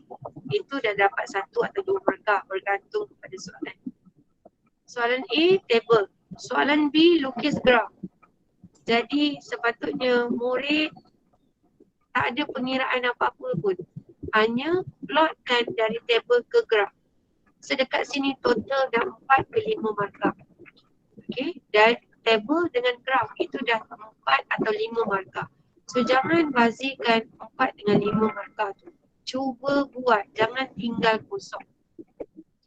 itu dah dapat 1 atau 2 markah bergantung pada soalan. Soalan A, table. Soalan B, lukis graf. Jadi sepatutnya murid tak ada pengiraan apa-apa pun. Hanya plotkan dari table ke graf. Sedekat sini total dah 4 ke 5 markah. Okay, dan table dengan graf itu dah 4 atau 5 markah. So jangan bazirkan 4 dengan 5 markah tu. Cuba buat, jangan tinggal kosong.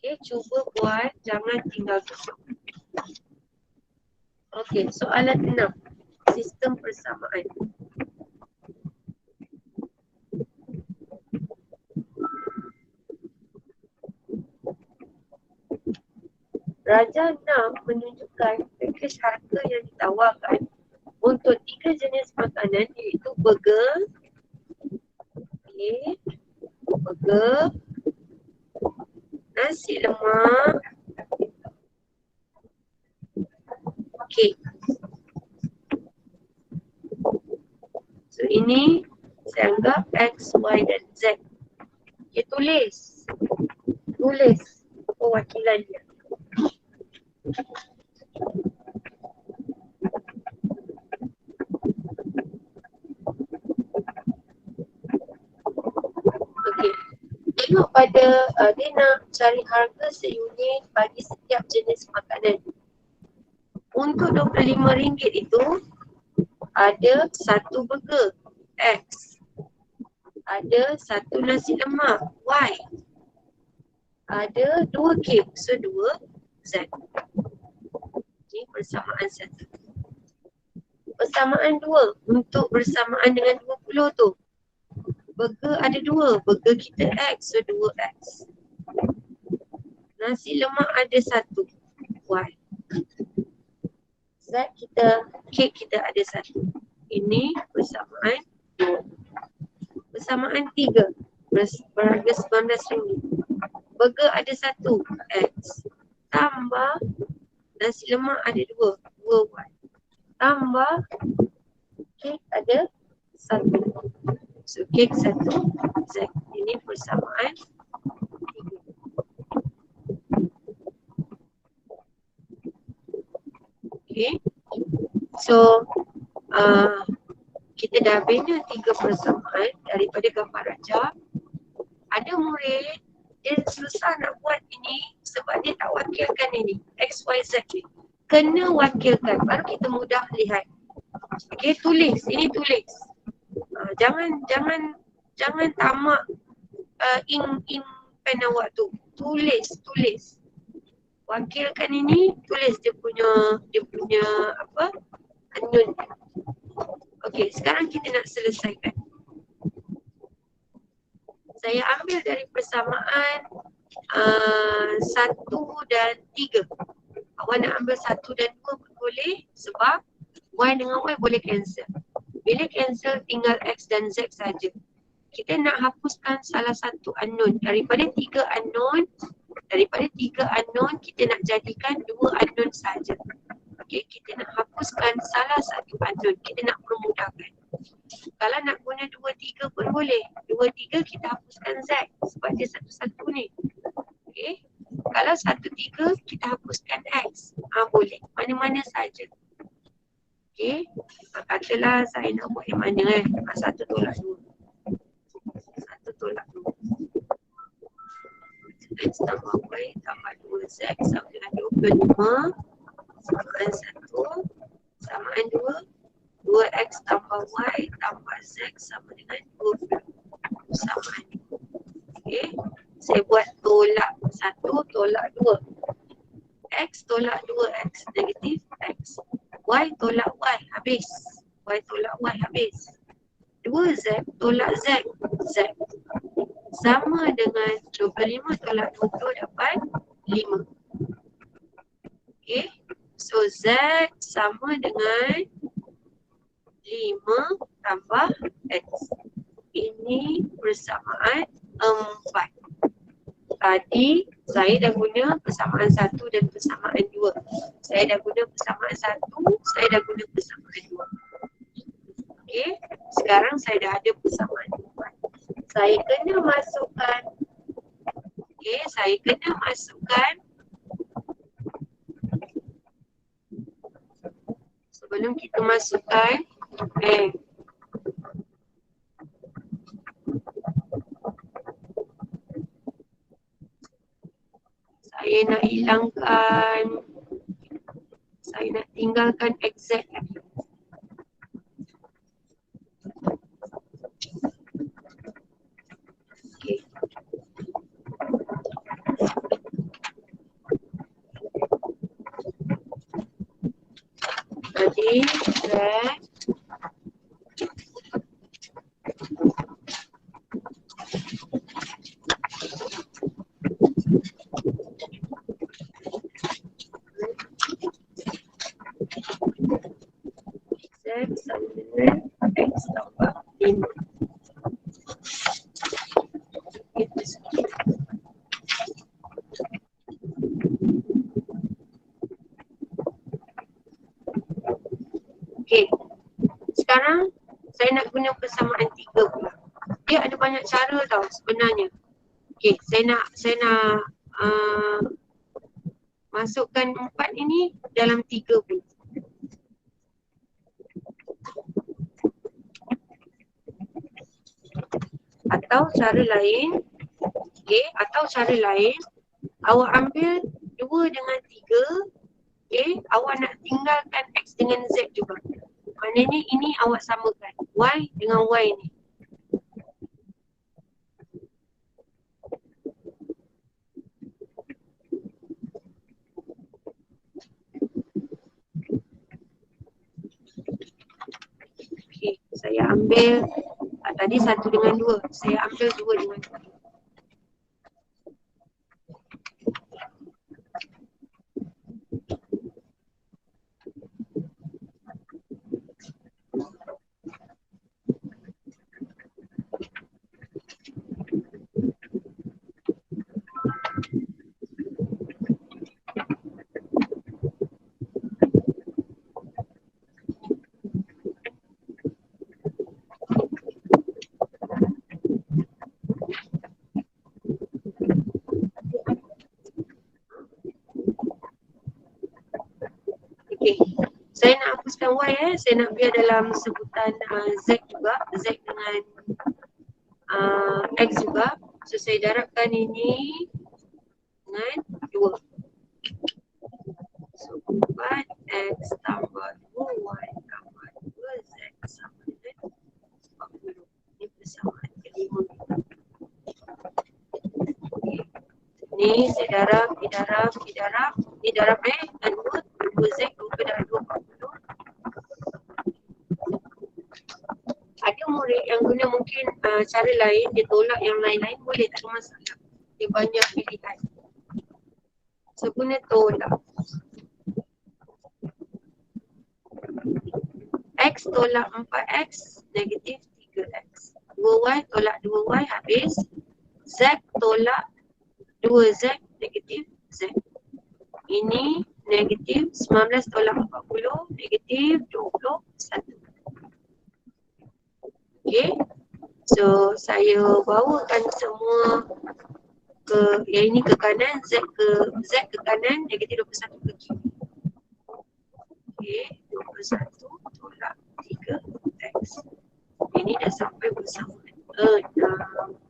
Okay, cuba buat, jangan tinggal kosong. Okay, soalan 6. Sistem persamaan. Raja 6 menunjukkan package harga yang ditawarkan untuk 3 jenis makanan iaitu burger, burger, nasi lemak, kek. So ini saya anggap X, Y dan Z. Dia tulis perwakilan dia. Okey. Tengok pada dia nak cari harga seunit bagi setiap jenis makanan. Untuk RM25 itu ada 1 burger X, ada 1 nasi lemak Y, ada 2 kek, so 2 Z. Ini persamaan 1. Persamaan 2 untuk bersamaan dengan 20 tu. Burger ada 2, burger kita X, so 2X. Nasi lemak ada 1, Y. Z K kita ada 1. Ini persamaan 2. Persamaan 3. Berharga RM19. Burger ada 1 X. Tambah nasi lemak ada 2 Y. Tambah kek ada 1. So kek 1 Z. Ini persamaan 3. Okay. So kita dah bina 3 persamaan daripada gambar rajah. Ada murid dia susah nak buat ini sebab dia tak wakilkan ini X, Y, Z ni. Kena wakilkan baru kita mudah lihat. Okay, tulis. Ini tulis. Jangan tamak ink pen awak tu. Tulis. Wakilkan ini, tulis dia punya apa? Anun. Okey, sekarang kita nak selesaikan. Saya ambil dari persamaan 1 dan 3. Awak nak ambil 1 dan 2 pun boleh sebab Y dengan Y boleh cancel. Bila cancel tinggal X dan Z saja. Kita nak hapuskan salah satu unknown. Daripada 3 unknown kita nak jadikan 2 unknown saja. Okey, kita nak hapuskan salah satu unknown. Kita nak permudahkan. Kalau nak guna 2, 3 pun boleh. 2, 3 kita hapuskan Z sebab dia satu-satu ni. Okey. Kalau 1, 3 kita hapuskan X. Boleh. Mana-mana saja. Okey. Katalah saya nak buat yang mana 1 tolak 2. 1 tolak 2. X tambah Y tambah 2Z sama dengan 25. Samaan 1. Samaan 2. 2X tambah Y tambah Z sama dengan 20. Samaan 2. Okey. Saya buat tolak 1, tolak 2. X tolak 2X negatif X. Y tolak Y habis. Y tolak Y habis. 2Z tolak Z. Z. Sama dengan 25 tolak 20 dapat 5. Okay. So Z sama dengan 5 tambah X. Ini persamaan 4. Tadi saya dah guna persamaan 1 dan persamaan 2. Saya dah guna persamaan 1, saya dah guna persamaan 2. Okey, sekarang saya dah ada persamaan 4. Saya kena masukkan. Okey, saya kena masukkan. Sebelum kita masukkan saya nak hilangkan, saya nak tinggalkan exact lagi. Okay. Jadi, drag. Z sama dengan X tambah 5. Itu sikit. Okey. Sekarang saya nak guna persamaan 3 pula. Dia ada banyak cara tau sebenarnya. Okey, saya nak masukkan 4 ini dalam 3 pun. Atau cara lain, awak ambil 2 dengan 3, awak nak tinggalkan X dengan Z juga. Maknanya ini awak samakan Y dengan Y ni. Okey, saya ambil tadi 1 dengan 2, saya ambil 2 dengan 3. Okay. Saya nak hapuskan Y saya nak biar dalam sebutan Z juga, Z dengan X juga. So saya darabkan ini dengan 2. So 4X tambah 2Y tambah 2Z sama dengan 40. Ini persamaan kelima. Okay. Ni saya darab, ni darab dan 2Z 2 darab 2 40. Ada murid yang guna mungkin cara lain, dia tolak yang lain-lain boleh, tak ada masalah. Dia banyak pilihan. So guna tolak. X tolak 4X, negatif 3X. 2Y tolak 2Y habis. Z tolak 2Z, negatif Z. Ini negatif 19 tolak 40, negatif 21. Okay. So saya bawakan semua ke yang ini ke kanan, Z ke kanan, negatif 21 ke kiri. Okay, 21 tolak 3X. Ini dah sampai bersamaan 6.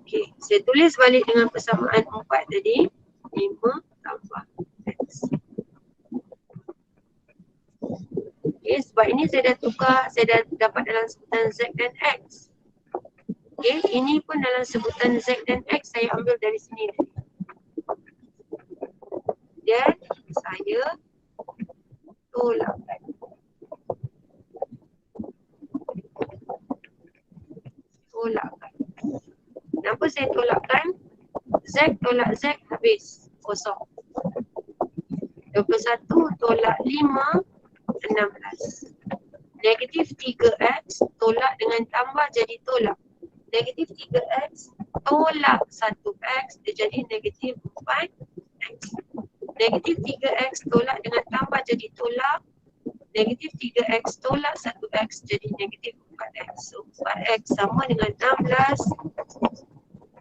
Okay, saya tulis balik dengan persamaan 4 tadi. 5 tambah X. Okay, sebab ini saya dah tukar, saya dah dapat dalam sebutan Z dan X. Okay, ini pun dalam sebutan Z dan X saya ambil dari sini. Dan saya tolakkan. Kenapa saya tolakkan? Z tolak Z habis, kosong. 21 tolak 5, 16. Negatif 3X tolak dengan tambah jadi tolak. Negatif 3X tolak 1X dia jadi negatif 4X. Negatif 3X tolak dengan tambah jadi tolak. Negatif 3X tolak 1X jadi negatif 4X. So 4X sama dengan 16.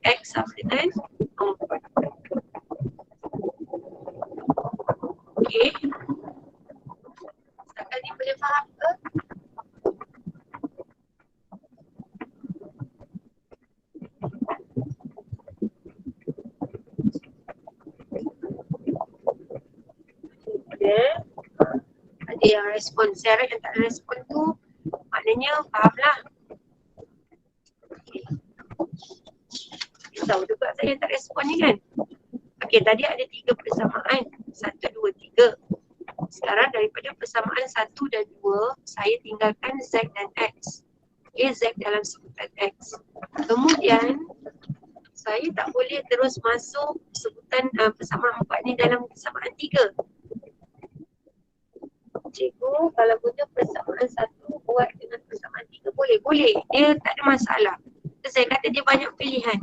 X sama dengan 4. Okay. Setakat ni boleh faham ke? Ada yang respon. Saya harap yang tak ada respon tu maknanya fahamlah. Okay. Tahu juga saya tak respon ni kan. Okey, tadi ada 3 persamaan. 1, 2, 3. Sekarang daripada persamaan 1 dan 2, saya tinggalkan Z dan X. Okey, Z dalam sebutan X. Kemudian, saya tak boleh terus masuk sebutan persamaan 4 ni dalam persamaan 3. Cikgu, kalau guna persamaan 1 buat dengan persamaan 3 boleh? Boleh. Dia tak ada masalah. So, saya kata dia banyak pilihan.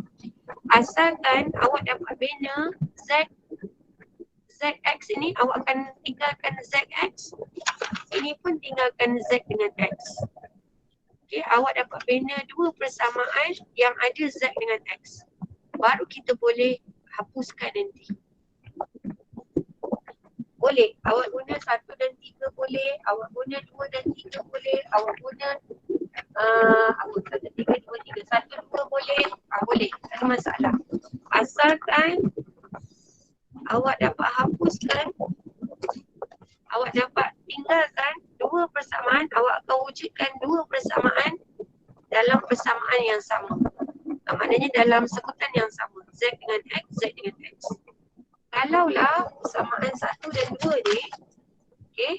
Asalkan awak dapat bina ZX ini, awak akan tinggalkan ZX. Ini pun tinggalkan Z dengan X. Okay, awak dapat bina 2 persamaan yang ada Z dengan X. Baru kita boleh hapuskan nanti. Boleh. Awak guna 1 dan 3 boleh. Awak guna 2 dan 3 boleh. Awak guna 1, 3, 2, 3. 1, 2 boleh. Boleh. Tak ada masalah. Asalkan awak dapat hapuskan, awak dapat tinggalkan 2 persamaan, awak akan wujudkan 2 persamaan dalam persamaan yang sama. Maknanya dalam sebutan yang sama. Z dengan X, Z dengan X. Kalaulah persamaan 1 dan 2 ni, okay,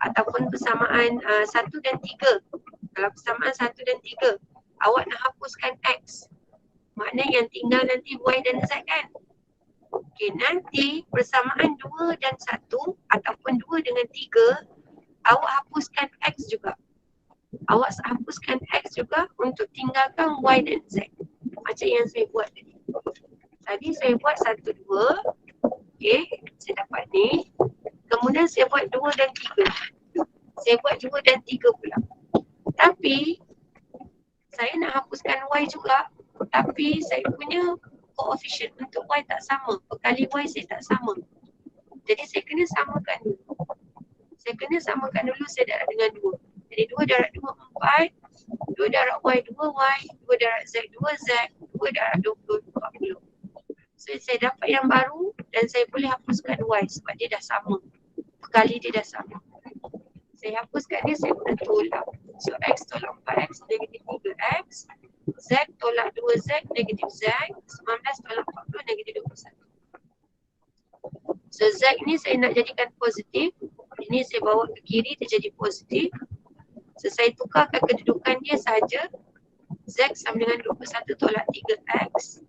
ataupun persamaan 1 dan 3. Kalau persamaan 1 dan 3, awak nak hapuskan X. Maknanya yang tinggal nanti Y dan Z kan? Okey, nanti persamaan 2 dan 1 ataupun 2 dengan 3, awak hapuskan X juga. Awak hapuskan X juga untuk tinggalkan Y dan Z. Macam yang saya buat tadi. Tadi saya buat 1, 2. Okey, saya dapat ni. Kemudian saya buat 2 dan 3. Saya buat 2 dan 3 pula. Tapi saya nak hapuskan Y juga. Tapi saya punya koefisien untuk Y tak sama. Perkali Y saya tak sama. Jadi saya kena samakan dulu. Saya darab dengan 2. Jadi 2 darab 2, 4. 2 darab Y, 2Y. 2 darab Z, 2Z. 2 darab 20, 40. So saya dapat yang baru dan saya boleh hapuskan Y sebab dia dah sama. Kali dia dah sama. Saya hapuskan dia, saya guna tolak. So X tolak 4X, negatif 3X. Z tolak 2Z, negatif Z. 19 tolak 40, negatif 21. So Z ni saya nak jadikan positif. Ini saya bawa ke kiri, dia jadi positif. So saya tukarkan kedudukan dia saja. Z sama dengan 21 tolak 3X.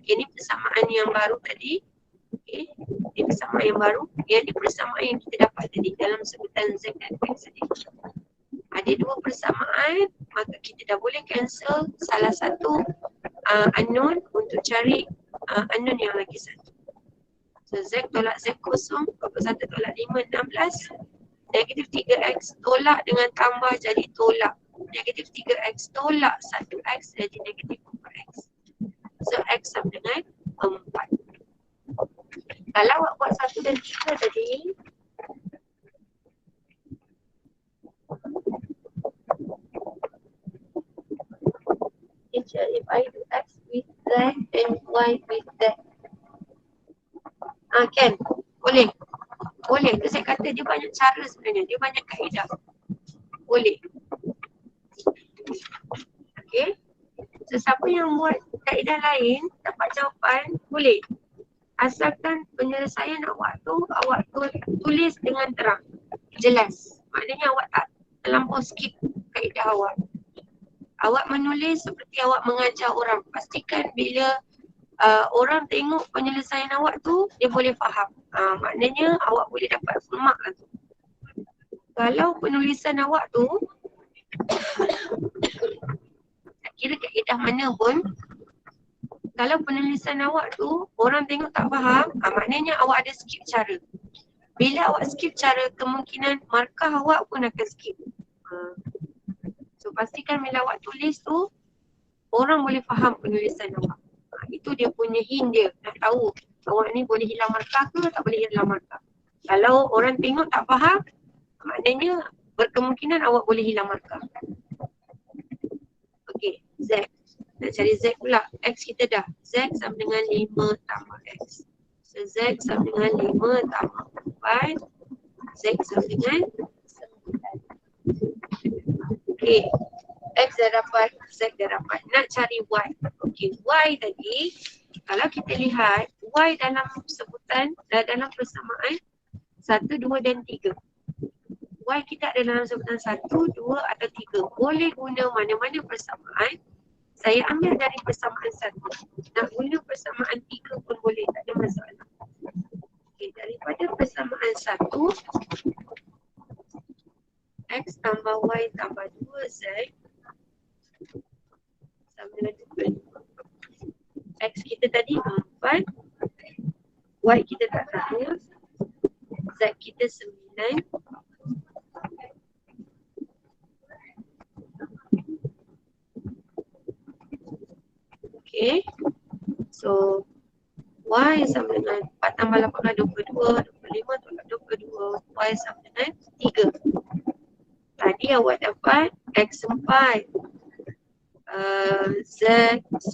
Okay, ini persamaan yang baru tadi. Okay, ini persamaan yang baru. Yang ini persamaan yang kita dapat tadi dalam sebutan Z dan X tadi. Ada 2 persamaan, maka kita dah boleh cancel salah satu unknown untuk cari unknown yang lagi satu. So Z tolak Z kosong, 21 tolak 5, 16. Negatif 3X tolak dengan tambah jadi tolak. Negatif 3X tolak 1X jadi negatif 4X. So X sama dengan 4. Kalau awak buat 1 dan 3 tadi, if I do X with Z and Y with Z. Kan? Boleh? Boleh. Itu saya kata dia banyak cara sebenarnya. Dia banyak kaedah. Boleh. Okay. So siapa yang buat kaedah lain, dapat jawapan, boleh. Asalkan penyelesaian awak tu tulis dengan terang. Jelas. Maknanya awak tak terlampau skip kaedah awak. Awak menulis seperti awak mengajar orang. Pastikan bila orang tengok penyelesaian awak tu, dia boleh faham. Maknanya awak boleh dapat full mark lah tu. Kalau penulisan awak tu, kira kaedah mana pun, kalau penulisan awak tu orang tengok tak faham, maknanya awak ada skip cara. Bila awak skip cara, kemungkinan markah awak pun akan skip. So pastikan bila awak tulis tu, orang boleh faham penulisan awak. Itu dia punya hint dia, nak tahu awak ni boleh hilang markah ke tak boleh hilang markah. Kalau orang tengok tak faham, maknanya berkemungkinan awak boleh hilang markah. Okey, Z. Nak cari Z pula. X kita dah. Z sama dengan 5 tambah X. So Z sama dengan 5 tambah 4. Z sama dengan 9. Okey. X dah dapat, Z dah dapat. Nak cari Y. Okey, Y tadi, kalau kita lihat, Y dalam sebutan, dalam persamaan 1, 2 dan 3. Y kita ada dalam sebutan 1, 2 atau 3. Boleh guna mana-mana persamaan. Saya ambil dari persamaan 1. Nak guna persamaan 3 pun boleh, tak ada masalah. Okey, daripada persamaan 1, X tambah Y tambah 2Z sama dengan 2. X kita tadi 4. Y kita tak tahu. Z kita 9. Okay. So Y sama dengan 4 tambah 8 22, 25 tambah 22, Y sama dengan 3. Tadi awak dapat X 4, Z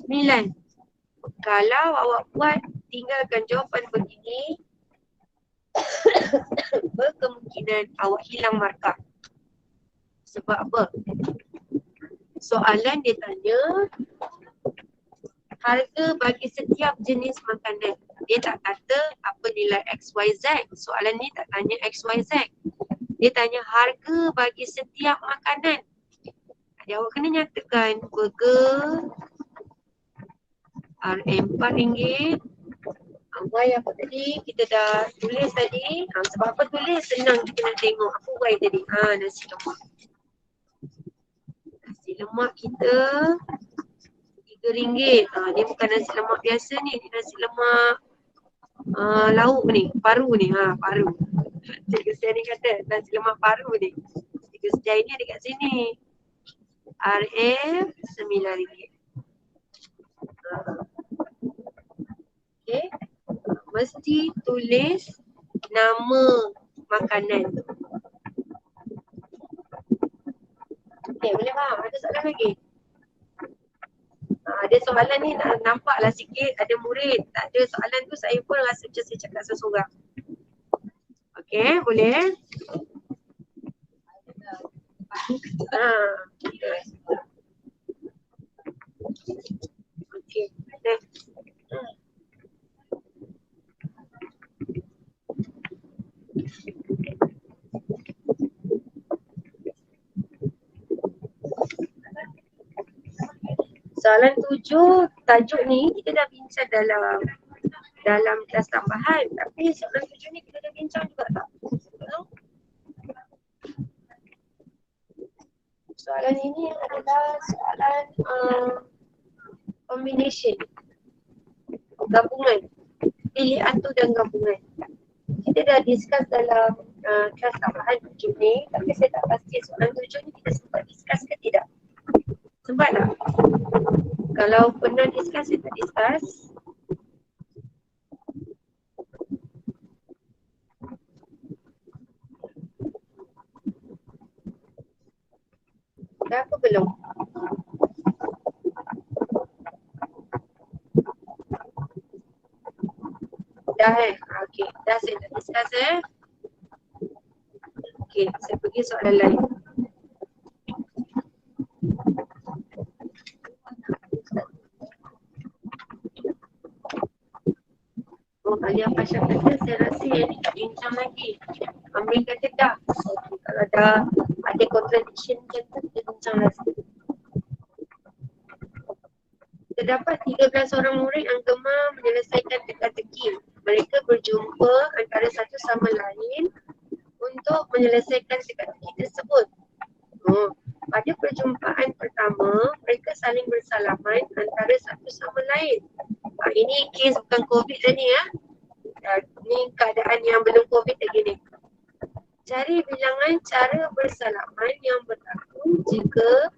9. Kalau awak buat tinggalkan jawapan begini, berkemungkinan awak hilang markah. Sebab apa? Soalan dia tanya harga bagi setiap jenis makanan. Dia tak kata apa nilai XYZ. Soalan ni tak tanya XYZ. Dia tanya harga bagi setiap makanan. Jadi awak kena nyatakan burger RM4. Y apa tadi? Kita dah tulis tadi. Sebab apa tulis? Senang kita nak tengok. Apa Y tadi? Nasi lemak. Nasi lemak kita RM3. Dia bukan nasi lemak biasa ni. Dia nasi lemak lauk ni. Paru ni. Paru. Cikgu saya ni kata nasi lemak paru ni. Cikgu Sejai ni ada kat sini. RM9. Okay. Mesti tulis nama makanan. Okay, boleh faham? Ada soalan lagi? Ada soalan ni nampaklah sikit ada murid. Tak ada soalan tu saya pun rasa macam saya cakap seseorang. Okay, boleh? Okay, next. Soalan 7, tajuk ni kita dah bincang dalam kelas tambahan. Tapi soalan 7 ni kita dah bincang juga tak? Soalan ini adalah soalan combination, gabungan, pilih atur dan gabungan. Kita dah discuss dalam kelas tambahan 7 ni, tapi saya tak pasti soalan 7 ni kita sempat discuss ke tidak. Sempat tak? Kalau pernah discuss, saya tak discuss. Dah apa belum? Dah okay. Dah saya dah discuss Okay, saya pergi soalan lain. Oh, Alia Pasha kata saya rasa yang ni tak bincang lagi. Amrin kata dah. Okay, kalau dah ada contradiction macam tu, kita bincang lagi. Terdapat 13 orang murid yang gemar menyelesaikan teka-teki. Mereka berjumpa antara satu sama lain untuk menyelesaikan teka-teki tersebut. Pada perjumpaan pertama, mereka saling bersalaman antara satu sama lain. Ini kes bukan COVID tadi ya. Ini keadaan yang belum COVID lagi ni. Cari bilangan cara bersalaman yang berlaku jika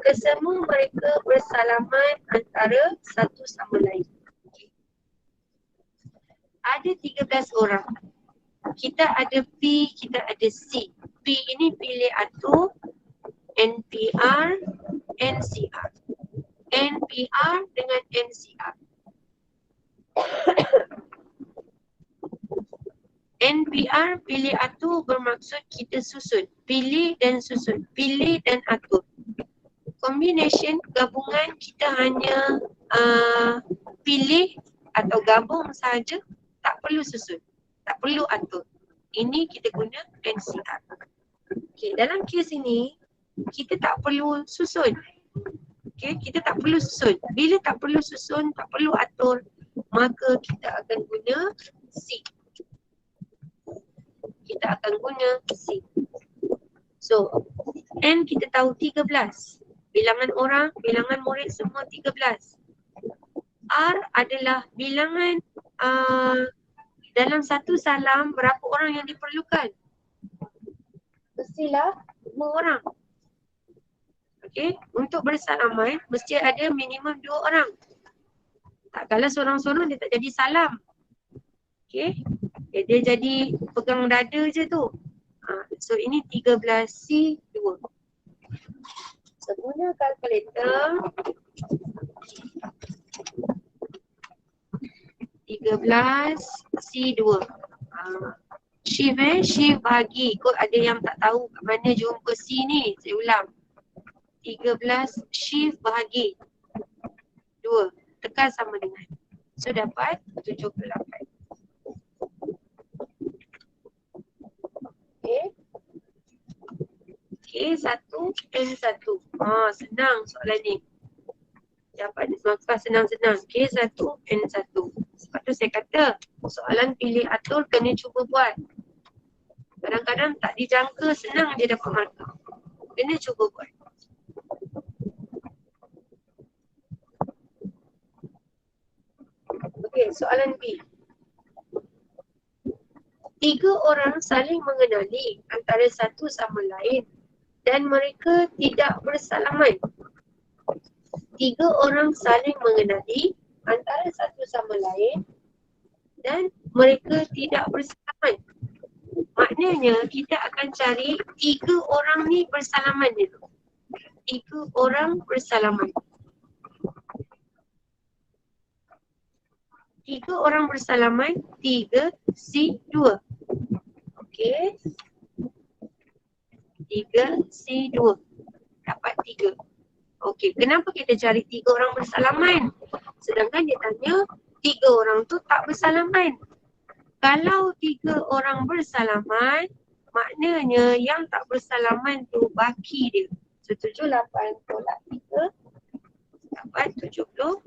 kesemua mereka bersalaman antara satu sama lain. Ada 13 orang. Kita ada P, kita ada C. P ini pilih atur, NPR, NCR. NPR dengan NCR. NPR pilih atur bermaksud kita susun. Pilih dan susun. Pilih dan atur. Combination, gabungan, kita hanya pilih atau gabung sahaja. Tak perlu susun. Tak perlu atur. Ini kita guna NCR. Okay, dalam kes ini, kita tak perlu susun. Okay, kita tak perlu susun. Bila tak perlu susun, tak perlu atur, maka kita akan guna C. Kita akan guna C. So, N kita tahu 13. Bilangan orang, bilangan murid semua 13. R adalah bilangan dalam satu salam berapa orang yang diperlukan? Mestilah 2 orang. Okey, untuk bersalaman mesti ada minimum 2 orang. Tak kalau seorang-seorang dia tak jadi salam. Okey. Dia jadi pegang dada je tu. So ini 13C 2. So guna kalkulator 13C2. Shift shift bagi. Kot ada yang tak tahu kat mana jumpa C ni. Saya ulang. 13 shift bahagi 2. Tekan sama dengan. So dapat 78. Okay, 1 N1. Senang soalan ni. Dapat maka senang-senang. K1 N1. Sebab tu saya kata soalan pilih atur kena cuba buat. Kadang-kadang tak dijangka senang dia dapat markah. Kena cuba buat. Okey, soalan B. 3 orang saling mengenali antara satu sama lain dan mereka tidak bersalaman. 3 orang saling mengenali antara satu sama lain dan mereka tidak bersalaman. Maknanya kita akan cari 3 orang ni bersalaman dulu. 3 orang bersalaman. 3 orang bersalaman, 3C2. Okey. 3C2. Dapat 3. Okey, kenapa kita cari 3 orang bersalaman? Sedangkan dia tanya 3 orang tu tak bersalaman. Kalau 3 orang bersalaman, maknanya yang tak bersalaman tu baki dia. So 78 tolak 3 dapat 75.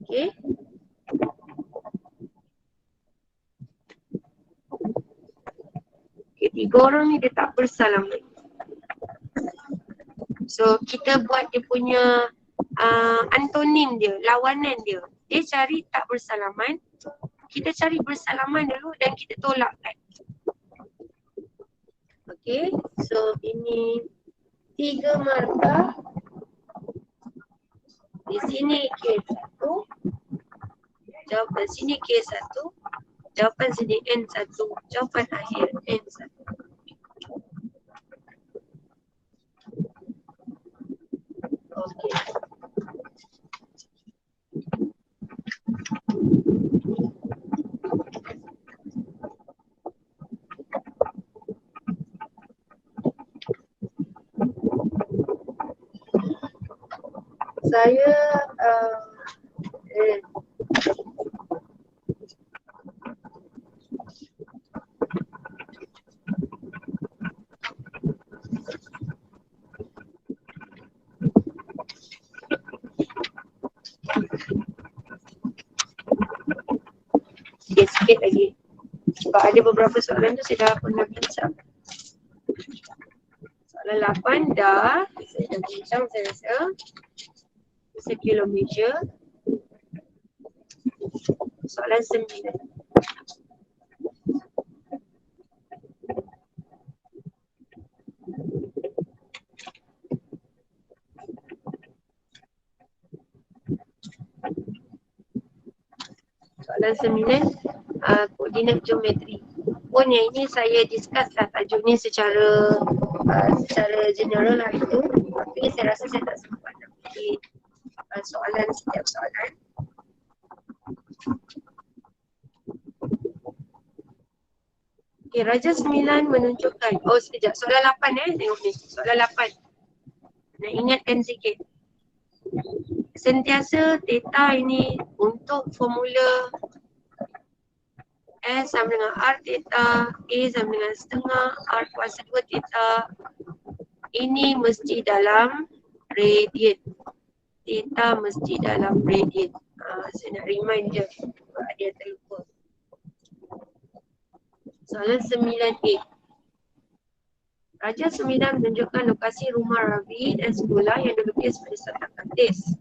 Okey. Okay, 3 orang ni dia tak bersalaman. So kita buat dia punya antonim dia, lawanan dia. Dia cari tak bersalaman, kita cari bersalaman dulu dan kita tolakkan. Okay, so ini 3 markah. Di sini K1, jawapan sini K1, jawapan sini N1, jawapan akhir N1. Okay. Saya sikit lagi. Sebab ada beberapa soalan tu saya dah pernah bincang. Soalan 8 dah, saya dah bincang saya rasa. Sekilometer. Soalan 9. Soalan 9, koordinat geometri. Pun yang ini saya discuss lah tajuk ni secara general lah itu. Tapi saya rasa saya tak sempat nak pergi soalan setiap soalan. Okay, Raja 9 menunjukkan. Oh sekejap, soalan 8 tengok ni. Soalan 8. Nak ingatkan sikit. Sentiasa theta ini untuk formula S sama dengan R theta, A sama dengan setengah, R kuasa 2 theta. Ini mesti dalam radian. Theta mesti dalam radian. Saya nak remind je sebab dia terlupa. Soalan 9A. Raja 9 menunjukkan lokasi rumah Ravi dan sekolah yang dilukis pada Satan Katis.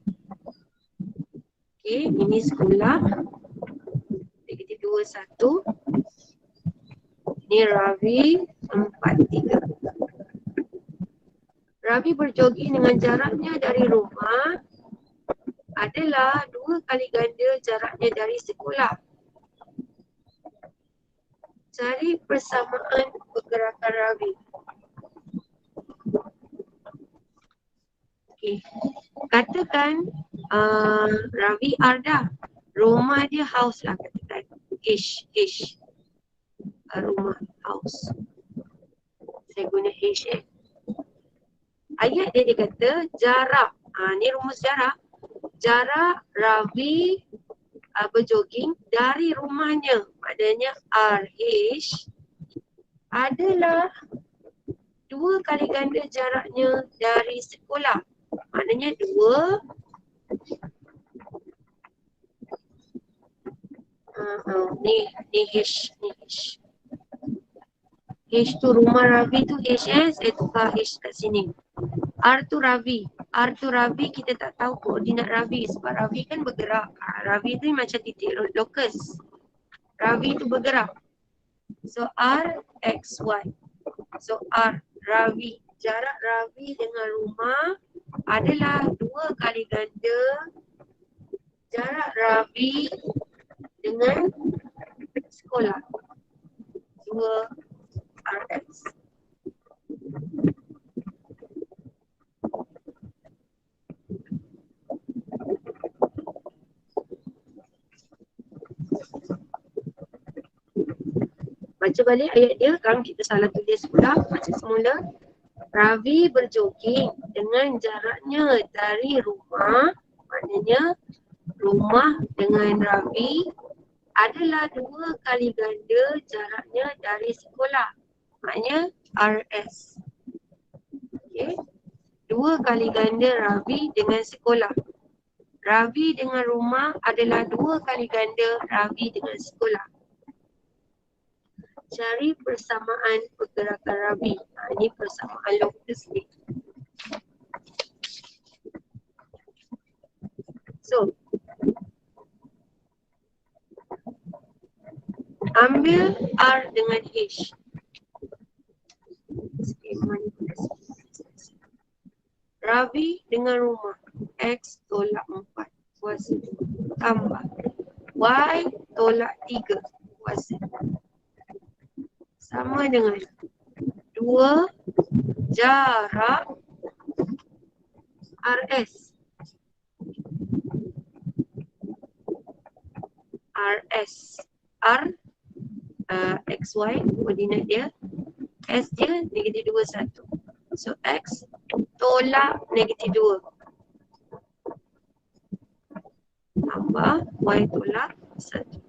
Okey, ini sekolah. Kita 2, 1. Ini Ravi 4, 3. Ravi berjoging dengan jaraknya dari rumah adalah 2 kali ganda jaraknya dari sekolah. Cari persamaan pergerakan Ravi. Okey. Katakan Ravi Arda. Rumah dia house lah katakan. H. Rumah house. Saya guna H Ayat dia kata jarak. Ni rumus jarak. Jarak Ravi berjoging dari rumahnya. Maknanya RH adalah 2 kali ganda jaraknya dari sekolah. Maknanya 2 ni H. H tu rumah Ravi tu HS, saya tukar H kat sini. R tu Ravi. R tu Ravi kita tak tahu koordinat Ravi sebab Ravi kan bergerak. Ravi tu macam titik locus. Ravi tu bergerak. So R, X, Y. So R, Ravi. Jarak Ravi dengan rumah adalah 2 kali ganda jarak Ravi dengan sekolah. 2 RS. Baca balik ayat dia, sekarang kita salah tulis pula. Baca semula. Ravi berjogging dengan jaraknya dari rumah, maknanya rumah dengan Ravi adalah 2 kali ganda jaraknya dari sekolah, maknanya RS. Okay. 2 kali ganda Ravi dengan sekolah. Ravi dengan rumah adalah 2 kali ganda Ravi dengan sekolah. Cari persamaan pergerakan Ravi. Ini persamaan locus ni. So, ambil R dengan H. Ravi dengan rumah. X tolak 4 kuasa 2 tambah Y tolak 3 kuasa sama dengan 2 jarak RS. RS. R XY koordinat dia. S dia negatif 2, 1. So X tolak negatif 2 tambah Y tolak 1.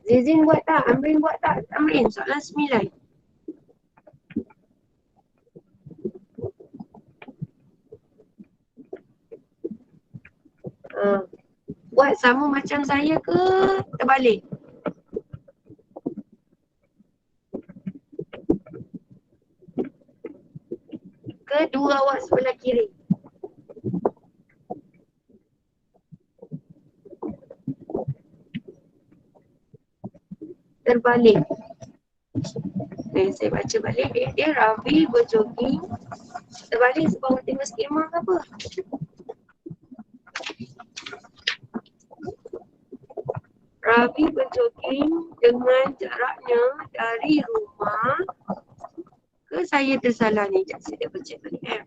Zizin buat tak? Amrin buat tak? Amrin, soalan 9. Buat sama macam saya ke terbalik? Kedua awak sebelah kiri. Terbalik. Okay, saya baca balik dia Ravi berjogging. Terbalik sebab tengok skema ke apa? Ravi berjogging dengan jaraknya dari rumah ke saya tersalah ni. Sekejap saya baca balik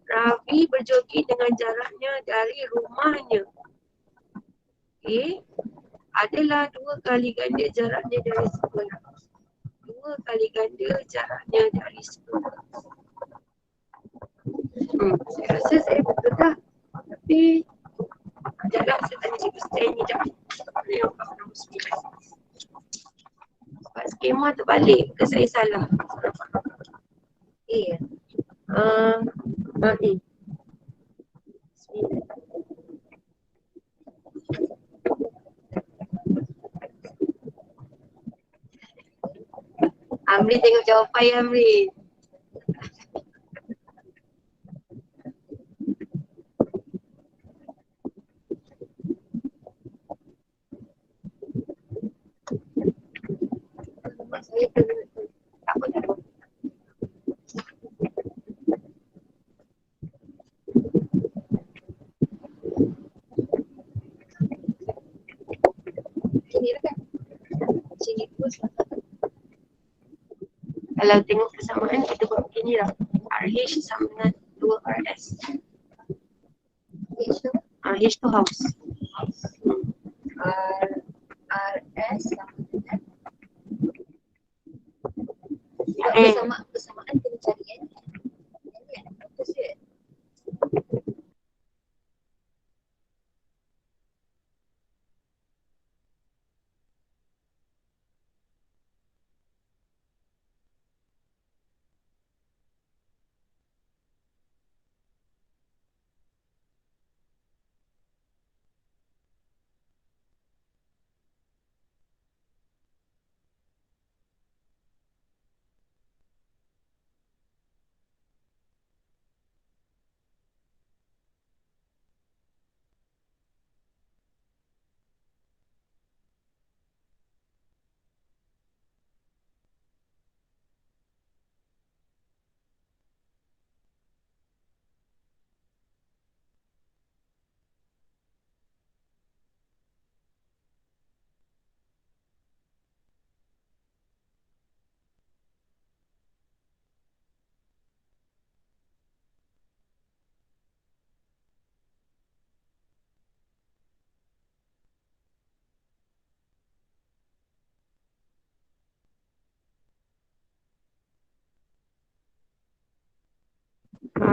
Ravi berjogging dengan jaraknya dari rumahnya. Okay. Adalah 2 kali ganda jaraknya dari sekolah. 2 kali ganda jaraknya dari sekolah. Saya rasa saya betul tak? Tapi sekejap saya tanya cikgu Stan ni sekejap. Yang nombor 9. Sebab skema terbalik ke saya salah? A. A. 9. Amri tengok jawapan ya Amri. Kalau tengok persamaan kita buat begini lah. RH sama dengan 2RS. H tu house. RS sama dengan persamaan kena cari kan.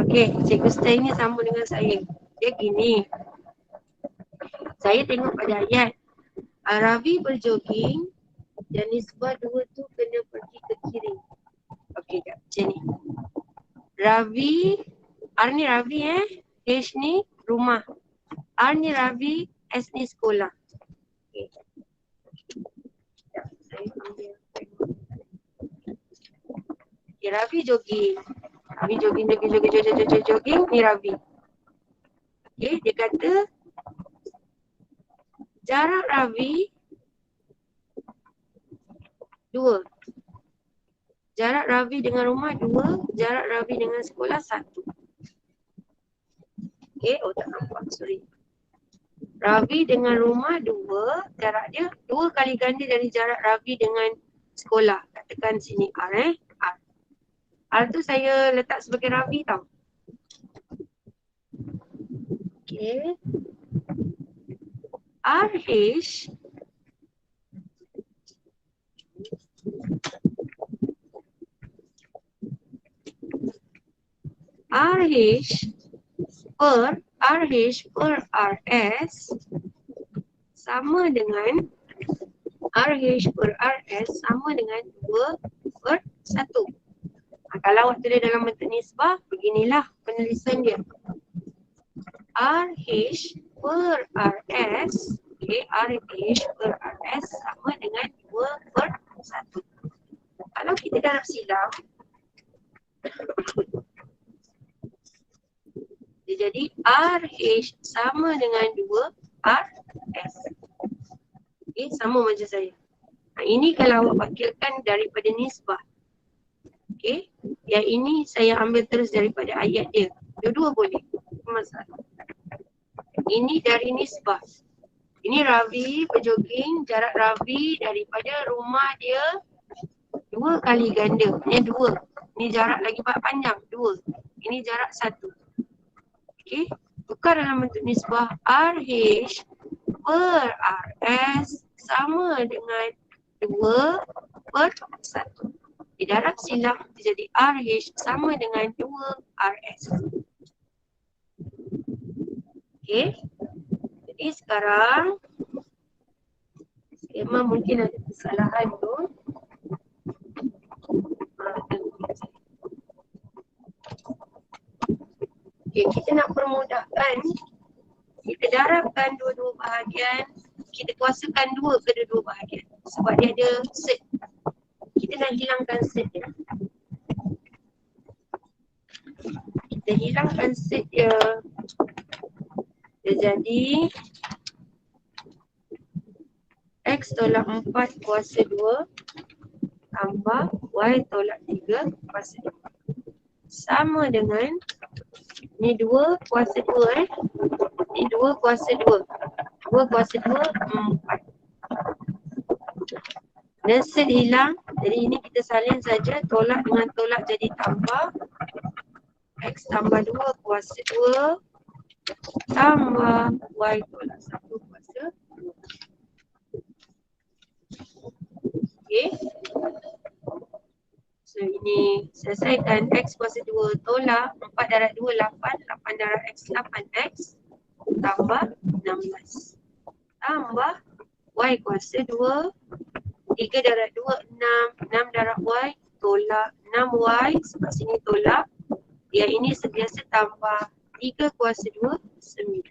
Okey, Cikgu Stan ni sama dengan saya. Dia gini. Saya tengok pada ayat. Ravi berjoging dan nisbah dua tu kena pergi ke kiri. Okey, jap. Macam ni. Ravi, R ni Ravi H ni rumah. R ni Ravi, S ni sekolah. Okey. Jap, saya ambil. Okay, Ravi jogging. Ravi jogging. Ni Ravi. Okay, dia kata jarak Ravi 2. Jarak Ravi dengan rumah 2. Jarak Ravi dengan sekolah 1. Okay, tak nampak, sorry. Ravi dengan rumah 2. Jarak dia 2 kali ganda dari jarak Ravi dengan sekolah. Katakan sini R R. R tu saya letak sebagai Ravi tau. Okay. RH per RS sama dengan RH per RS sama dengan 2 per 1. Kalau awak tulis dalam bentuk nisbah, beginilah penulisan dia. RH per RS, okay, RH per RS sama dengan 2 per 1. Kalau kita darab silang, dia jadi RH sama dengan 2 RS. Okay, sama macam saya. Ini kalau awak wakilkan daripada nisbah. Okay, yang ini saya ambil terus daripada ayat dia. Dua-dua boleh. Masalah. Ini dari nisbah. Ini Ravi berjoging, jarak Ravi daripada rumah dia 2 kali ganda. Ini 2. Ini jarak lagi panjang, 2. Ini jarak 1. Okey, tukar dalam bentuk nisbah. RH per RS sama dengan 2 per 1. Di darab silang jadi RH sama dengan 2 RS. Okey. Jadi sekarang skema mungkin ada kesalahan tu. Okey, kita nak permudahkan. Kita darabkan dua-dua bahagian. Kita kuasakan 2 kedua-dua bahagian. Sebab dia ada set. Kita nak hilangkan set dia. Kita hilangkan set dia. Dia jadi X tolak 4 kuasa 2 tambah Y tolak 3 kuasa 2. Sama dengan ni 2 kuasa 2 ni 2 kuasa 2. 2 kuasa 2, 4. Dan set hilang. Jadi ini kita salin saja. Tolak dengan tolak jadi tambah. X tambah 2 kuasa 2 tambah Y tolak 1 kuasa 2. Okay. So ini selesaikan X kuasa 2 tolak 4 darab 2, 8. 8 darab X, 8X tambah 16. Tambah Y kuasa 2. 3 darab 2, 6. 6 darab Y tolak 6Y. Sebab sini tolak. Yang ini sentiasa tambah 3 kuasa 2, 9.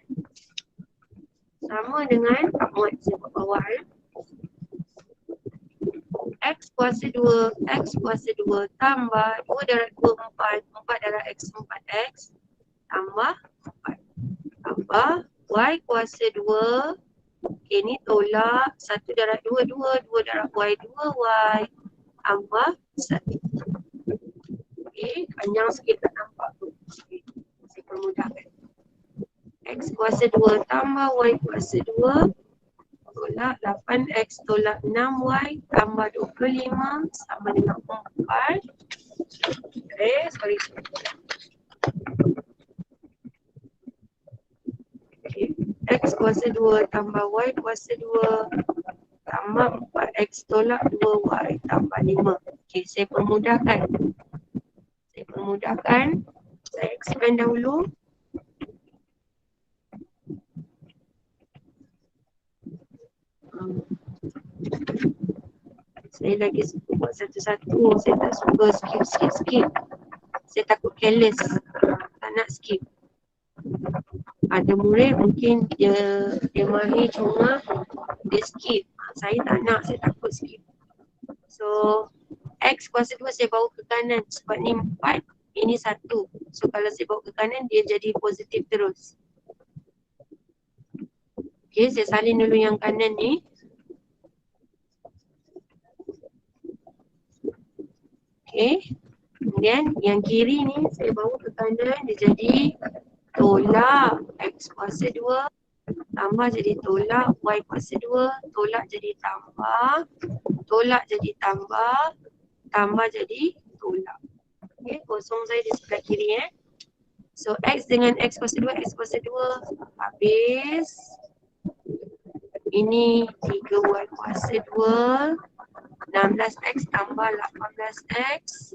Sama dengan muat saya buat bawah X kuasa 2, X kuasa 2 tambah 2 darab 2, 4. 4 darab X, 4X tambah 4. Tambah Y kuasa 2. Okay, ni tolak 1 darab 2, 2. 2 darab Y, 2Y tambah 1. Okay, panjang sikit tak nampak tu. Okay, saya permudahkan. X kuasa 2 tambah Y kuasa 2 tolak 8X tolak 6Y tambah 25 sama dengan 4. Sorry. Okay. X kuasa 2 tambah Y kuasa 2 tambah 4X tolak 2Y tambah 5. Okay, saya permudahkan. Saya expand dahulu. Saya lagi suka buat satu-satu. Saya tak suka skip. Saya takut careless. Tak nak skip. Ada murid mungkin dia mahir cuma dia skip. Saya tak nak, saya takut skip. So X kuasa 2 saya bawa ke kanan sebab ni 4, ini 1. So kalau saya bawa ke kanan dia jadi positif terus. Okay, saya salin dulu yang kanan ni. Okay, kemudian yang kiri ni saya bawa ke kanan, dia jadi tolak X kuasa 2 tambah jadi tolak Y kuasa 2, tolak jadi tambah, tolak jadi tambah, tambah jadi tolak. Okay, kosong saya di sebelah kiri So X dengan X kuasa 2, X kuasa 2 habis. Ini 3Y kuasa 2, 16X tambah 18X,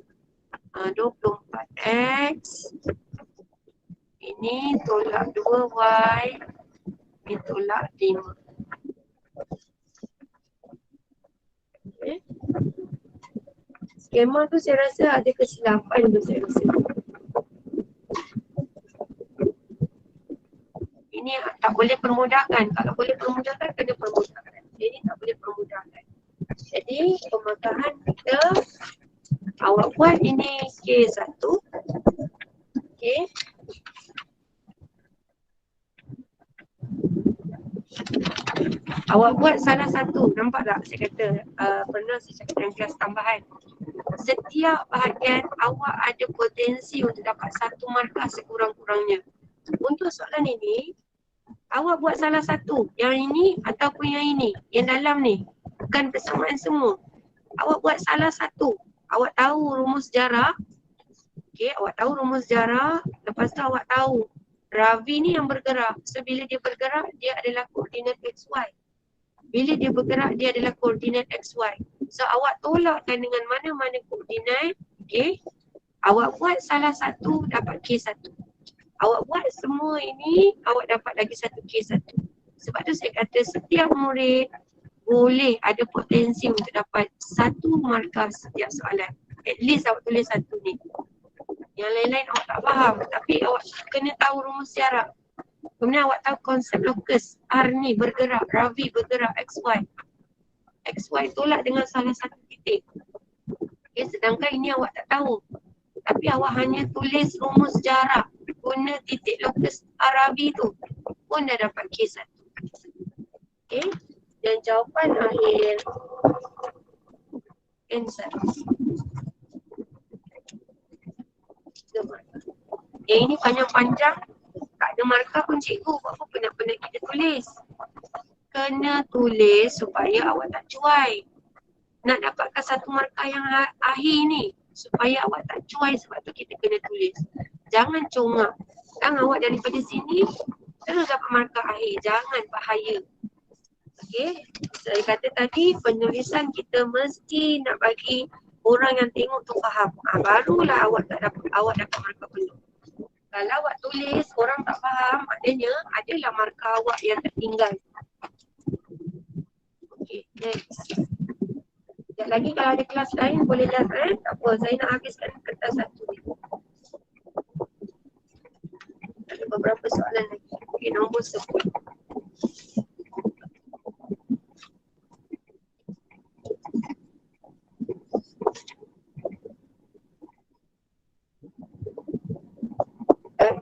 24X. Ini tolak 2Y, ini tolak 5. Okay. Skema tu saya rasa ada kesilapan tu saya rasa. Ini tak boleh permudahkan. Kalau boleh permudahkan, kena permudahkan. Ini tak boleh permudahkan. Jadi pemegahan kita, awak buat ini K1. Okay. Awak buat salah satu, nampak tak saya kata pernah saya cakap dalam kelas tambahan. Setiap bahagian awak ada potensi untuk dapat 1 markah sekurang-kurangnya. Untuk soalan ini, awak buat salah satu, yang ini ataupun yang ini, yang dalam ni, bukan persamaan semua. Awak buat salah satu, awak tahu rumus jarak. Okay, awak tahu rumus jarak, lepas tu awak tahu Ravi ni yang bergerak. So bila dia bergerak, dia adalah koordinat XY. Bila dia bergerak, dia adalah koordinat XY. So awak tolakkan dengan mana-mana koordinat. Okay, awak buat salah satu, dapat K1. Awak buat semua ini, awak dapat lagi satu K1. Sebab tu saya kata setiap murid boleh ada potensi untuk dapat 1 markah setiap soalan. At least awak tulis 1 ni. Yang lain-lain awak tak faham, tapi awak kena tahu rumus jarak. Kemudian awak tahu konsep lokus. R ni bergerak, Ravi bergerak, XY. XY tolak dengan salah satu titik. Okay, sedangkan ini awak tak tahu. Tapi awak hanya tulis rumus jarak, guna titik lokus Ravi tu, pun dah dapat K1. Okay, dan jawapan akhir answer. Ini panjang-panjang, tak ada markah pun cikgu, buat apa penat-penat kita tulis. Kena tulis supaya awak tak cuai. Nak dapatkan 1 markah yang akhir ni, supaya awak tak cuai, sebab tu kita kena tulis. Jangan congak. Kan awak daripada sini terus dapat markah akhir, jangan, bahaya. Okay, saya kata tadi penulisan kita mesti nak bagi orang yang tengok tu faham. Barulah awak dapat markah penuh. Kalau awak tulis, orang tak faham, maknanya adalah markah awak yang tertinggal. Okay, next. Sekejap lagi kalau ada kelas lain boleh datang. Tak apa, saya nak habiskan kertas 1 ni. Ada beberapa soalan lagi. Okay, nombor 10.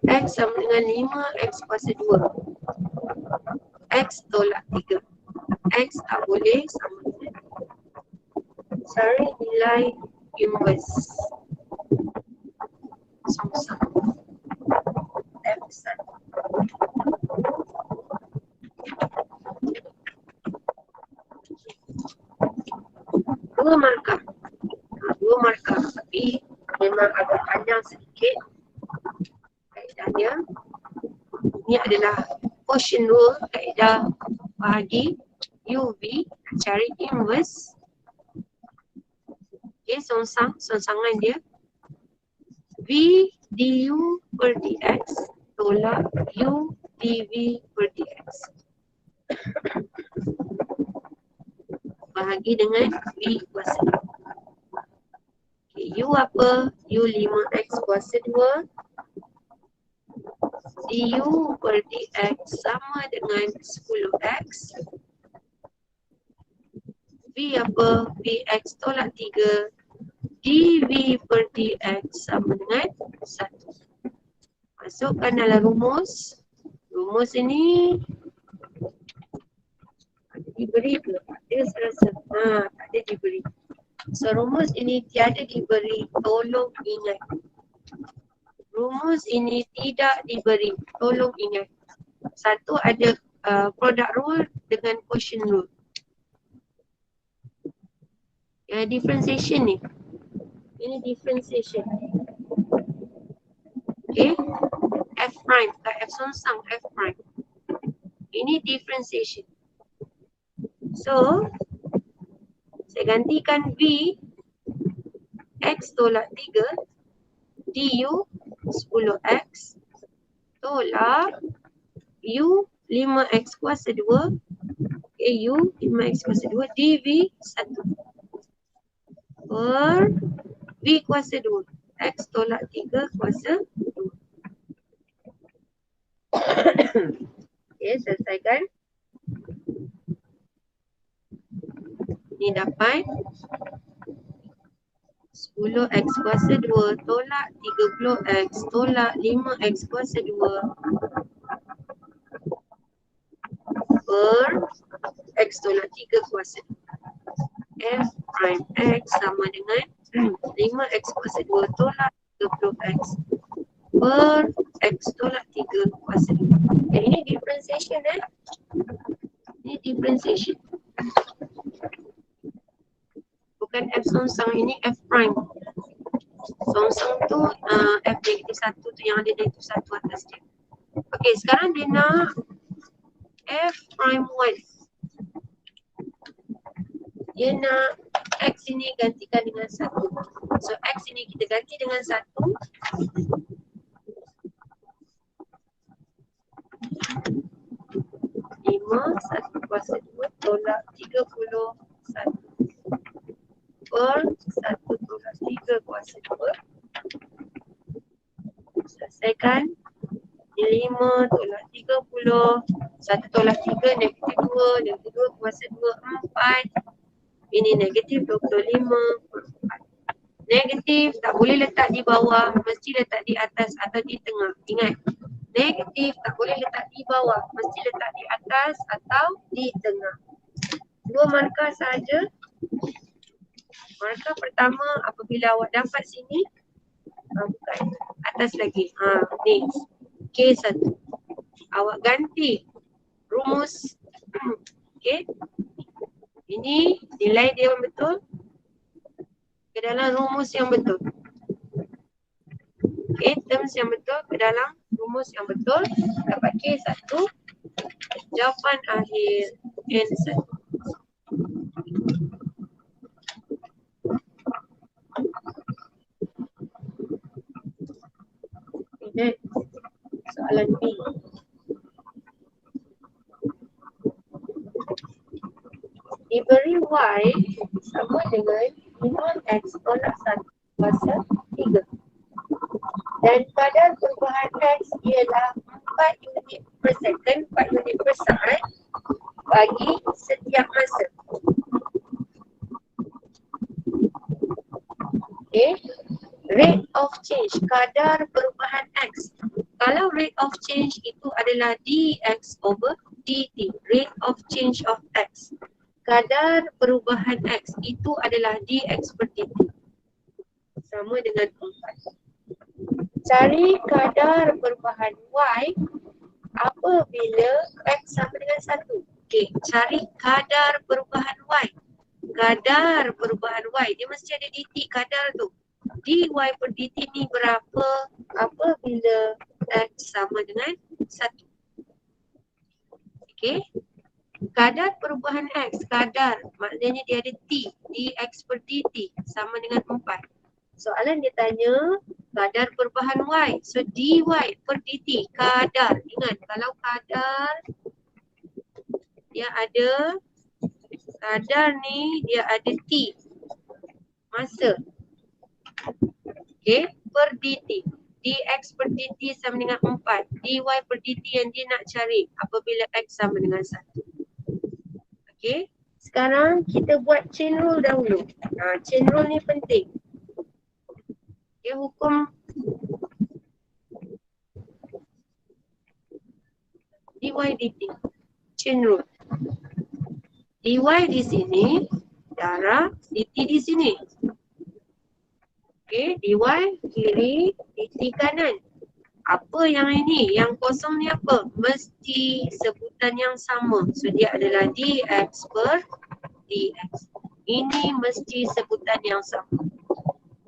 X sama dengan 5, X kuasa 2. X tolak 3. X tak boleh sama dengan. Cari nilai inverse. Sama-sama. F1. Dua markah. Tapi memang agak panjang sedikit. Kaedahnya. Ini adalah quotient rule, kaedah bahagi UV, cari inverse. Okay, songsangan dia. V du per dx tolak u dv per dx. Bahagi dengan v kuasa 2. Okay, u apa? U 5x kuasa 2 du per dx sama dengan 10x. V apa? Vx tolak 3 dv per dx sama dengan 1. Masukkan dalam rumus. Rumus ini diberi ke? Dia serasa tak ada diberi. So rumus ini tiada diberi. Tolong ingat. Rumus ini tidak diberi. Tolong ingat. Satu ada product rule dengan quotient rule. Differentiation ni. Ini differentiation. Okay. F prime. F songsang F prime. Ini differentiation. So, saya gantikan V X tolak 3 du 10x tolak u 5x kuasa 2 u 5x kuasa 2 dv 1 per v kuasa 2 x tolak 3 kuasa 2. Okay, selesaikan. Ini dapat 10x kuasa 2 tolak 30x tolak 5x kuasa 2 per x tolak 3 kuasa 2. F prime x sama dengan 5x kuasa 2 tolak 30x per x tolak 3 kuasa 2. Ini differentiation Ini differentiation. Bukan F songsang, ini F prime. Songsang tu F negatif 1 tu yang ada negatif 1 atas dia. Okey, sekarang dia nak F prime 1. Dia nak X ini gantikan dengan 1. So X ini kita ganti dengan 1. 1 kuasa 2 tolak 31 per 1 tolak 3 kuasa 2. Selesaikan. 5 tolak 30 1 tolak 3 negatif 2 negatif 2 kuasa 2 4. Ini negatif 25 per 4. Negatif tak boleh letak di bawah, mesti letak di atas atau di tengah. Ingat, negatif tak boleh letak di bawah, mesti letak di atas atau di tengah. Dua markah saja. Markah pertama apabila awak dapat sini, bukan, atas lagi. Ni K1. Awak ganti rumus. Okey. Ini nilai dia yang betul ke dalam rumus yang betul. Okey, terms yang betul ke dalam rumus yang betul. Dapat K1. Jawapan akhir N1. Okay. Soalan B. Diberi Y sama dengan 5x tolak 1 kuasa 3. Dan kadar perubahan X ialah 4 unit per second, 4 unit per saat bagi setiap masa. Okay. Rate of change, kadar perubahan X. Kalau rate of change itu adalah dx over dt, rate of change of X. Kadar perubahan X itu adalah dx per dt. Sama dengan 4. Cari kadar perubahan Y apabila X sama dengan 1. Okey, cari kadar perubahan Y. Kadar perubahan Y, dia mesti ada dt kadar tu. dy per dt ni berapa apabila X sama dengan 1. Okey. Kadar perubahan X, kadar maknanya dia ada T, dx per dt sama dengan 4. Soalan dia tanya kadar perubahan Y. So dy per dt, kadar. Ingat kalau kadar dia ada, kadar ni dia ada T, masa. Okay, per dt. Dx per dt sama dengan 4. Dy per dt yang dia nak cari apabila x sama dengan 1. Okay, sekarang kita buat chain rule dahulu. Chain rule ni penting. Okay, hukum dy dt. Chain rule. Dy di sini, darah, dt di sini. Okay, dy kiri, dt kanan. Apa yang ini? Yang kosong ni apa? Mesti sebutan yang sama. So dia adalah dx per dx. Ini mesti sebutan yang sama.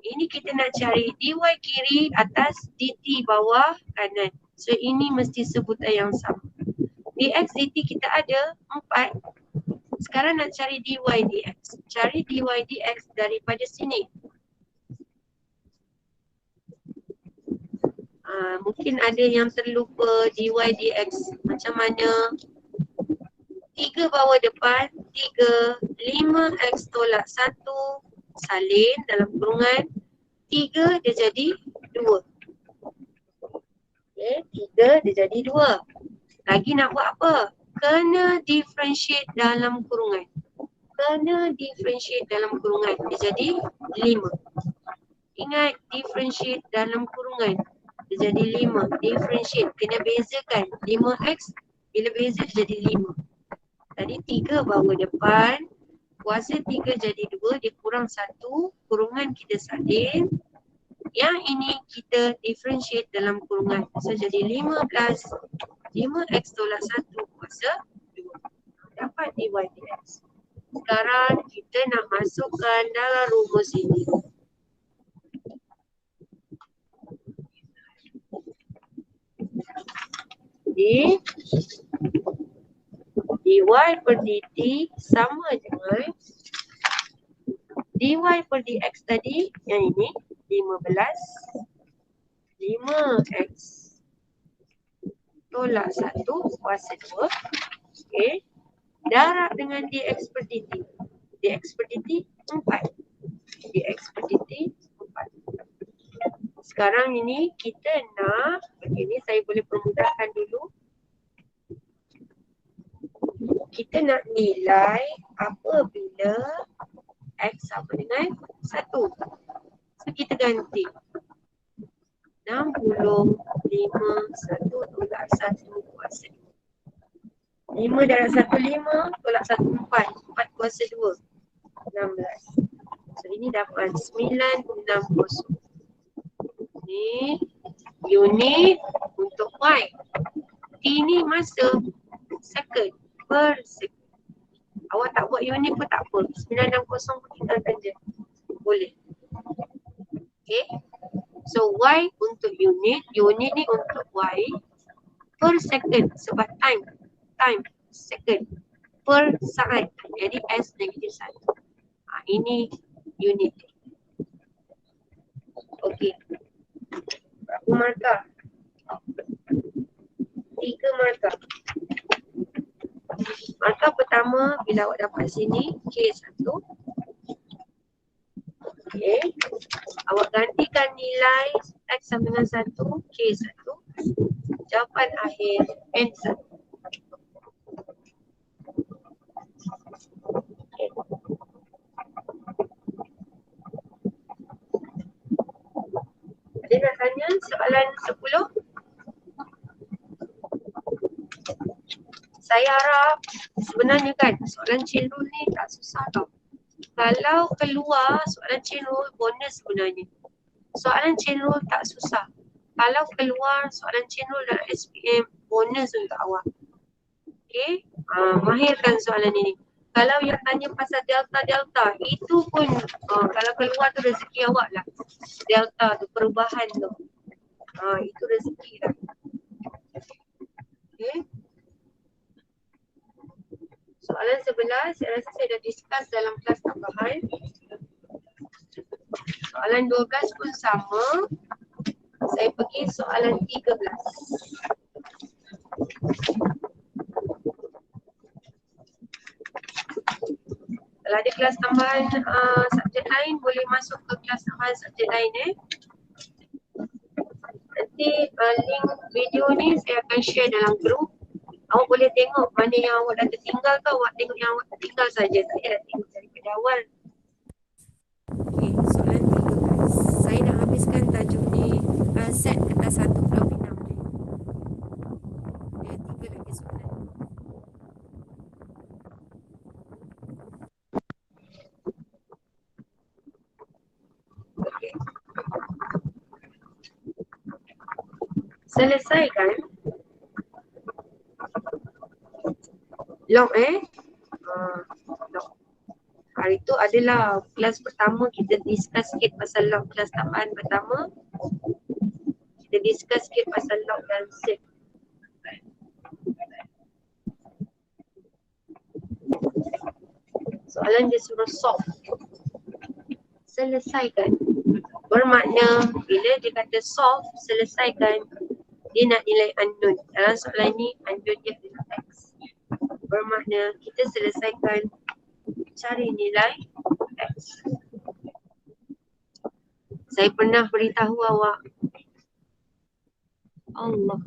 Ini kita nak cari dy kiri atas, dt bawah kanan. So ini mesti sebutan yang sama. Dx dt kita ada 4. Sekarang nak cari dy dx. Cari dy dx daripada sini. Mungkin ada yang terlupa dy dx. Macam mana? 3 bawah depan, 3, 5x tolak 1 salin dalam kurungan 3 dia jadi 2. Okay, 3 dia jadi 2. Lagi nak buat apa? Kena differentiate dalam kurungan. Kena differentiate dalam kurungan. Dia jadi 5. Ingat, differentiate dalam kurungan. Dia jadi 5. Differentiate. Kena bezakan. 5x bila beza dia jadi 5. Tadi 3 bawah depan. Kuasa 3 jadi 2. Dia kurang 1. Kurungan kita salin. Yang ini kita differentiate dalam kurungan. So jadi 15. 5x tolak 1 kuasa 2. Dapat dy dx. Sekarang kita nak masukkan dalam rumus ini. Jadi dy per dt sama dengan dy per dx tadi. Yang ini 15. 5x tolak 1 kuasa 2. Okay. Darab dengan dx per dt. Dx per dt 4. Dx per dt 4. Sekarang ini kita nak, okay, ni saya boleh permudahkan dulu. Kita nak nilai apabila x sama dengan 1. So kita ganti 60, 5, 1 tolak 1 kuasa 2. 5 darab 1, 5 tolak 1, 4. 4 kuasa 2, 16. So ini dapat 960. Ni unit untuk y. T ni masa, second per second. Awak tak buat unit pun tak apa. 960 pun tinggalkan je. Boleh. Okay. So y untuk unit. Unit ni untuk y per second. Sebab time. Time. Second. Per saat. Jadi S negatif 1. Ini unit. Okay. Berapa markah? 3 markah. Markah pertama bila awak dapat sini K1. Okay. Awak gantikan nilai X sama dengan 1 K1. Jawapan akhir N1. Okay. Ada nak tanya soalan 10? Saya harap sebenarnya kan soalan chain rule ni tak susah tau. Kalau keluar soalan chain rule bonus sebenarnya. Soalan chain rule tak susah. Kalau keluar soalan chain rule dan SPM bonus untuk awak. Okay, mahirkan soalan ini. Kalau yang tanya pasal delta-delta itu pun kalau keluar tu rezeki awak lah. Delta tu perubahan tu. Itu rezeki lah. Okay. Soalan 11, saya rasa saya dah discuss dalam kelas tambahan. Soalan 12 pun sama. Saya pergi soalan 13. Kalau ada kelas tambahan subjek lain, boleh masuk ke kelas tambahan subjek lain Nanti link video ni saya akan share dalam grup. Awak boleh tengok mana yang awak dah tertinggal tu, awak tengok yang awak tertinggal saja. Tak payah tengok daripada awal. Okey, soalan 13. Saya dah habiskan tajuk ni, set kertas 1 Pulau Pinang ni. Ada 3 lagi soalan. Okey. Selesaikan log log. Hari tu adalah kelas pertama, kita discuss sikit pasal log. Kelas tambahan pertama kita discuss sikit pasal log dan set. Soalan dia suruh solve. Selesaikan. Bermakna bila dia kata solve, selesaikan, dia nak nilai unknown. Dalam soalan ni unknown dia adalah X. Bermakna kita selesaikan cari nilai X. Saya pernah beritahu awak, Allah,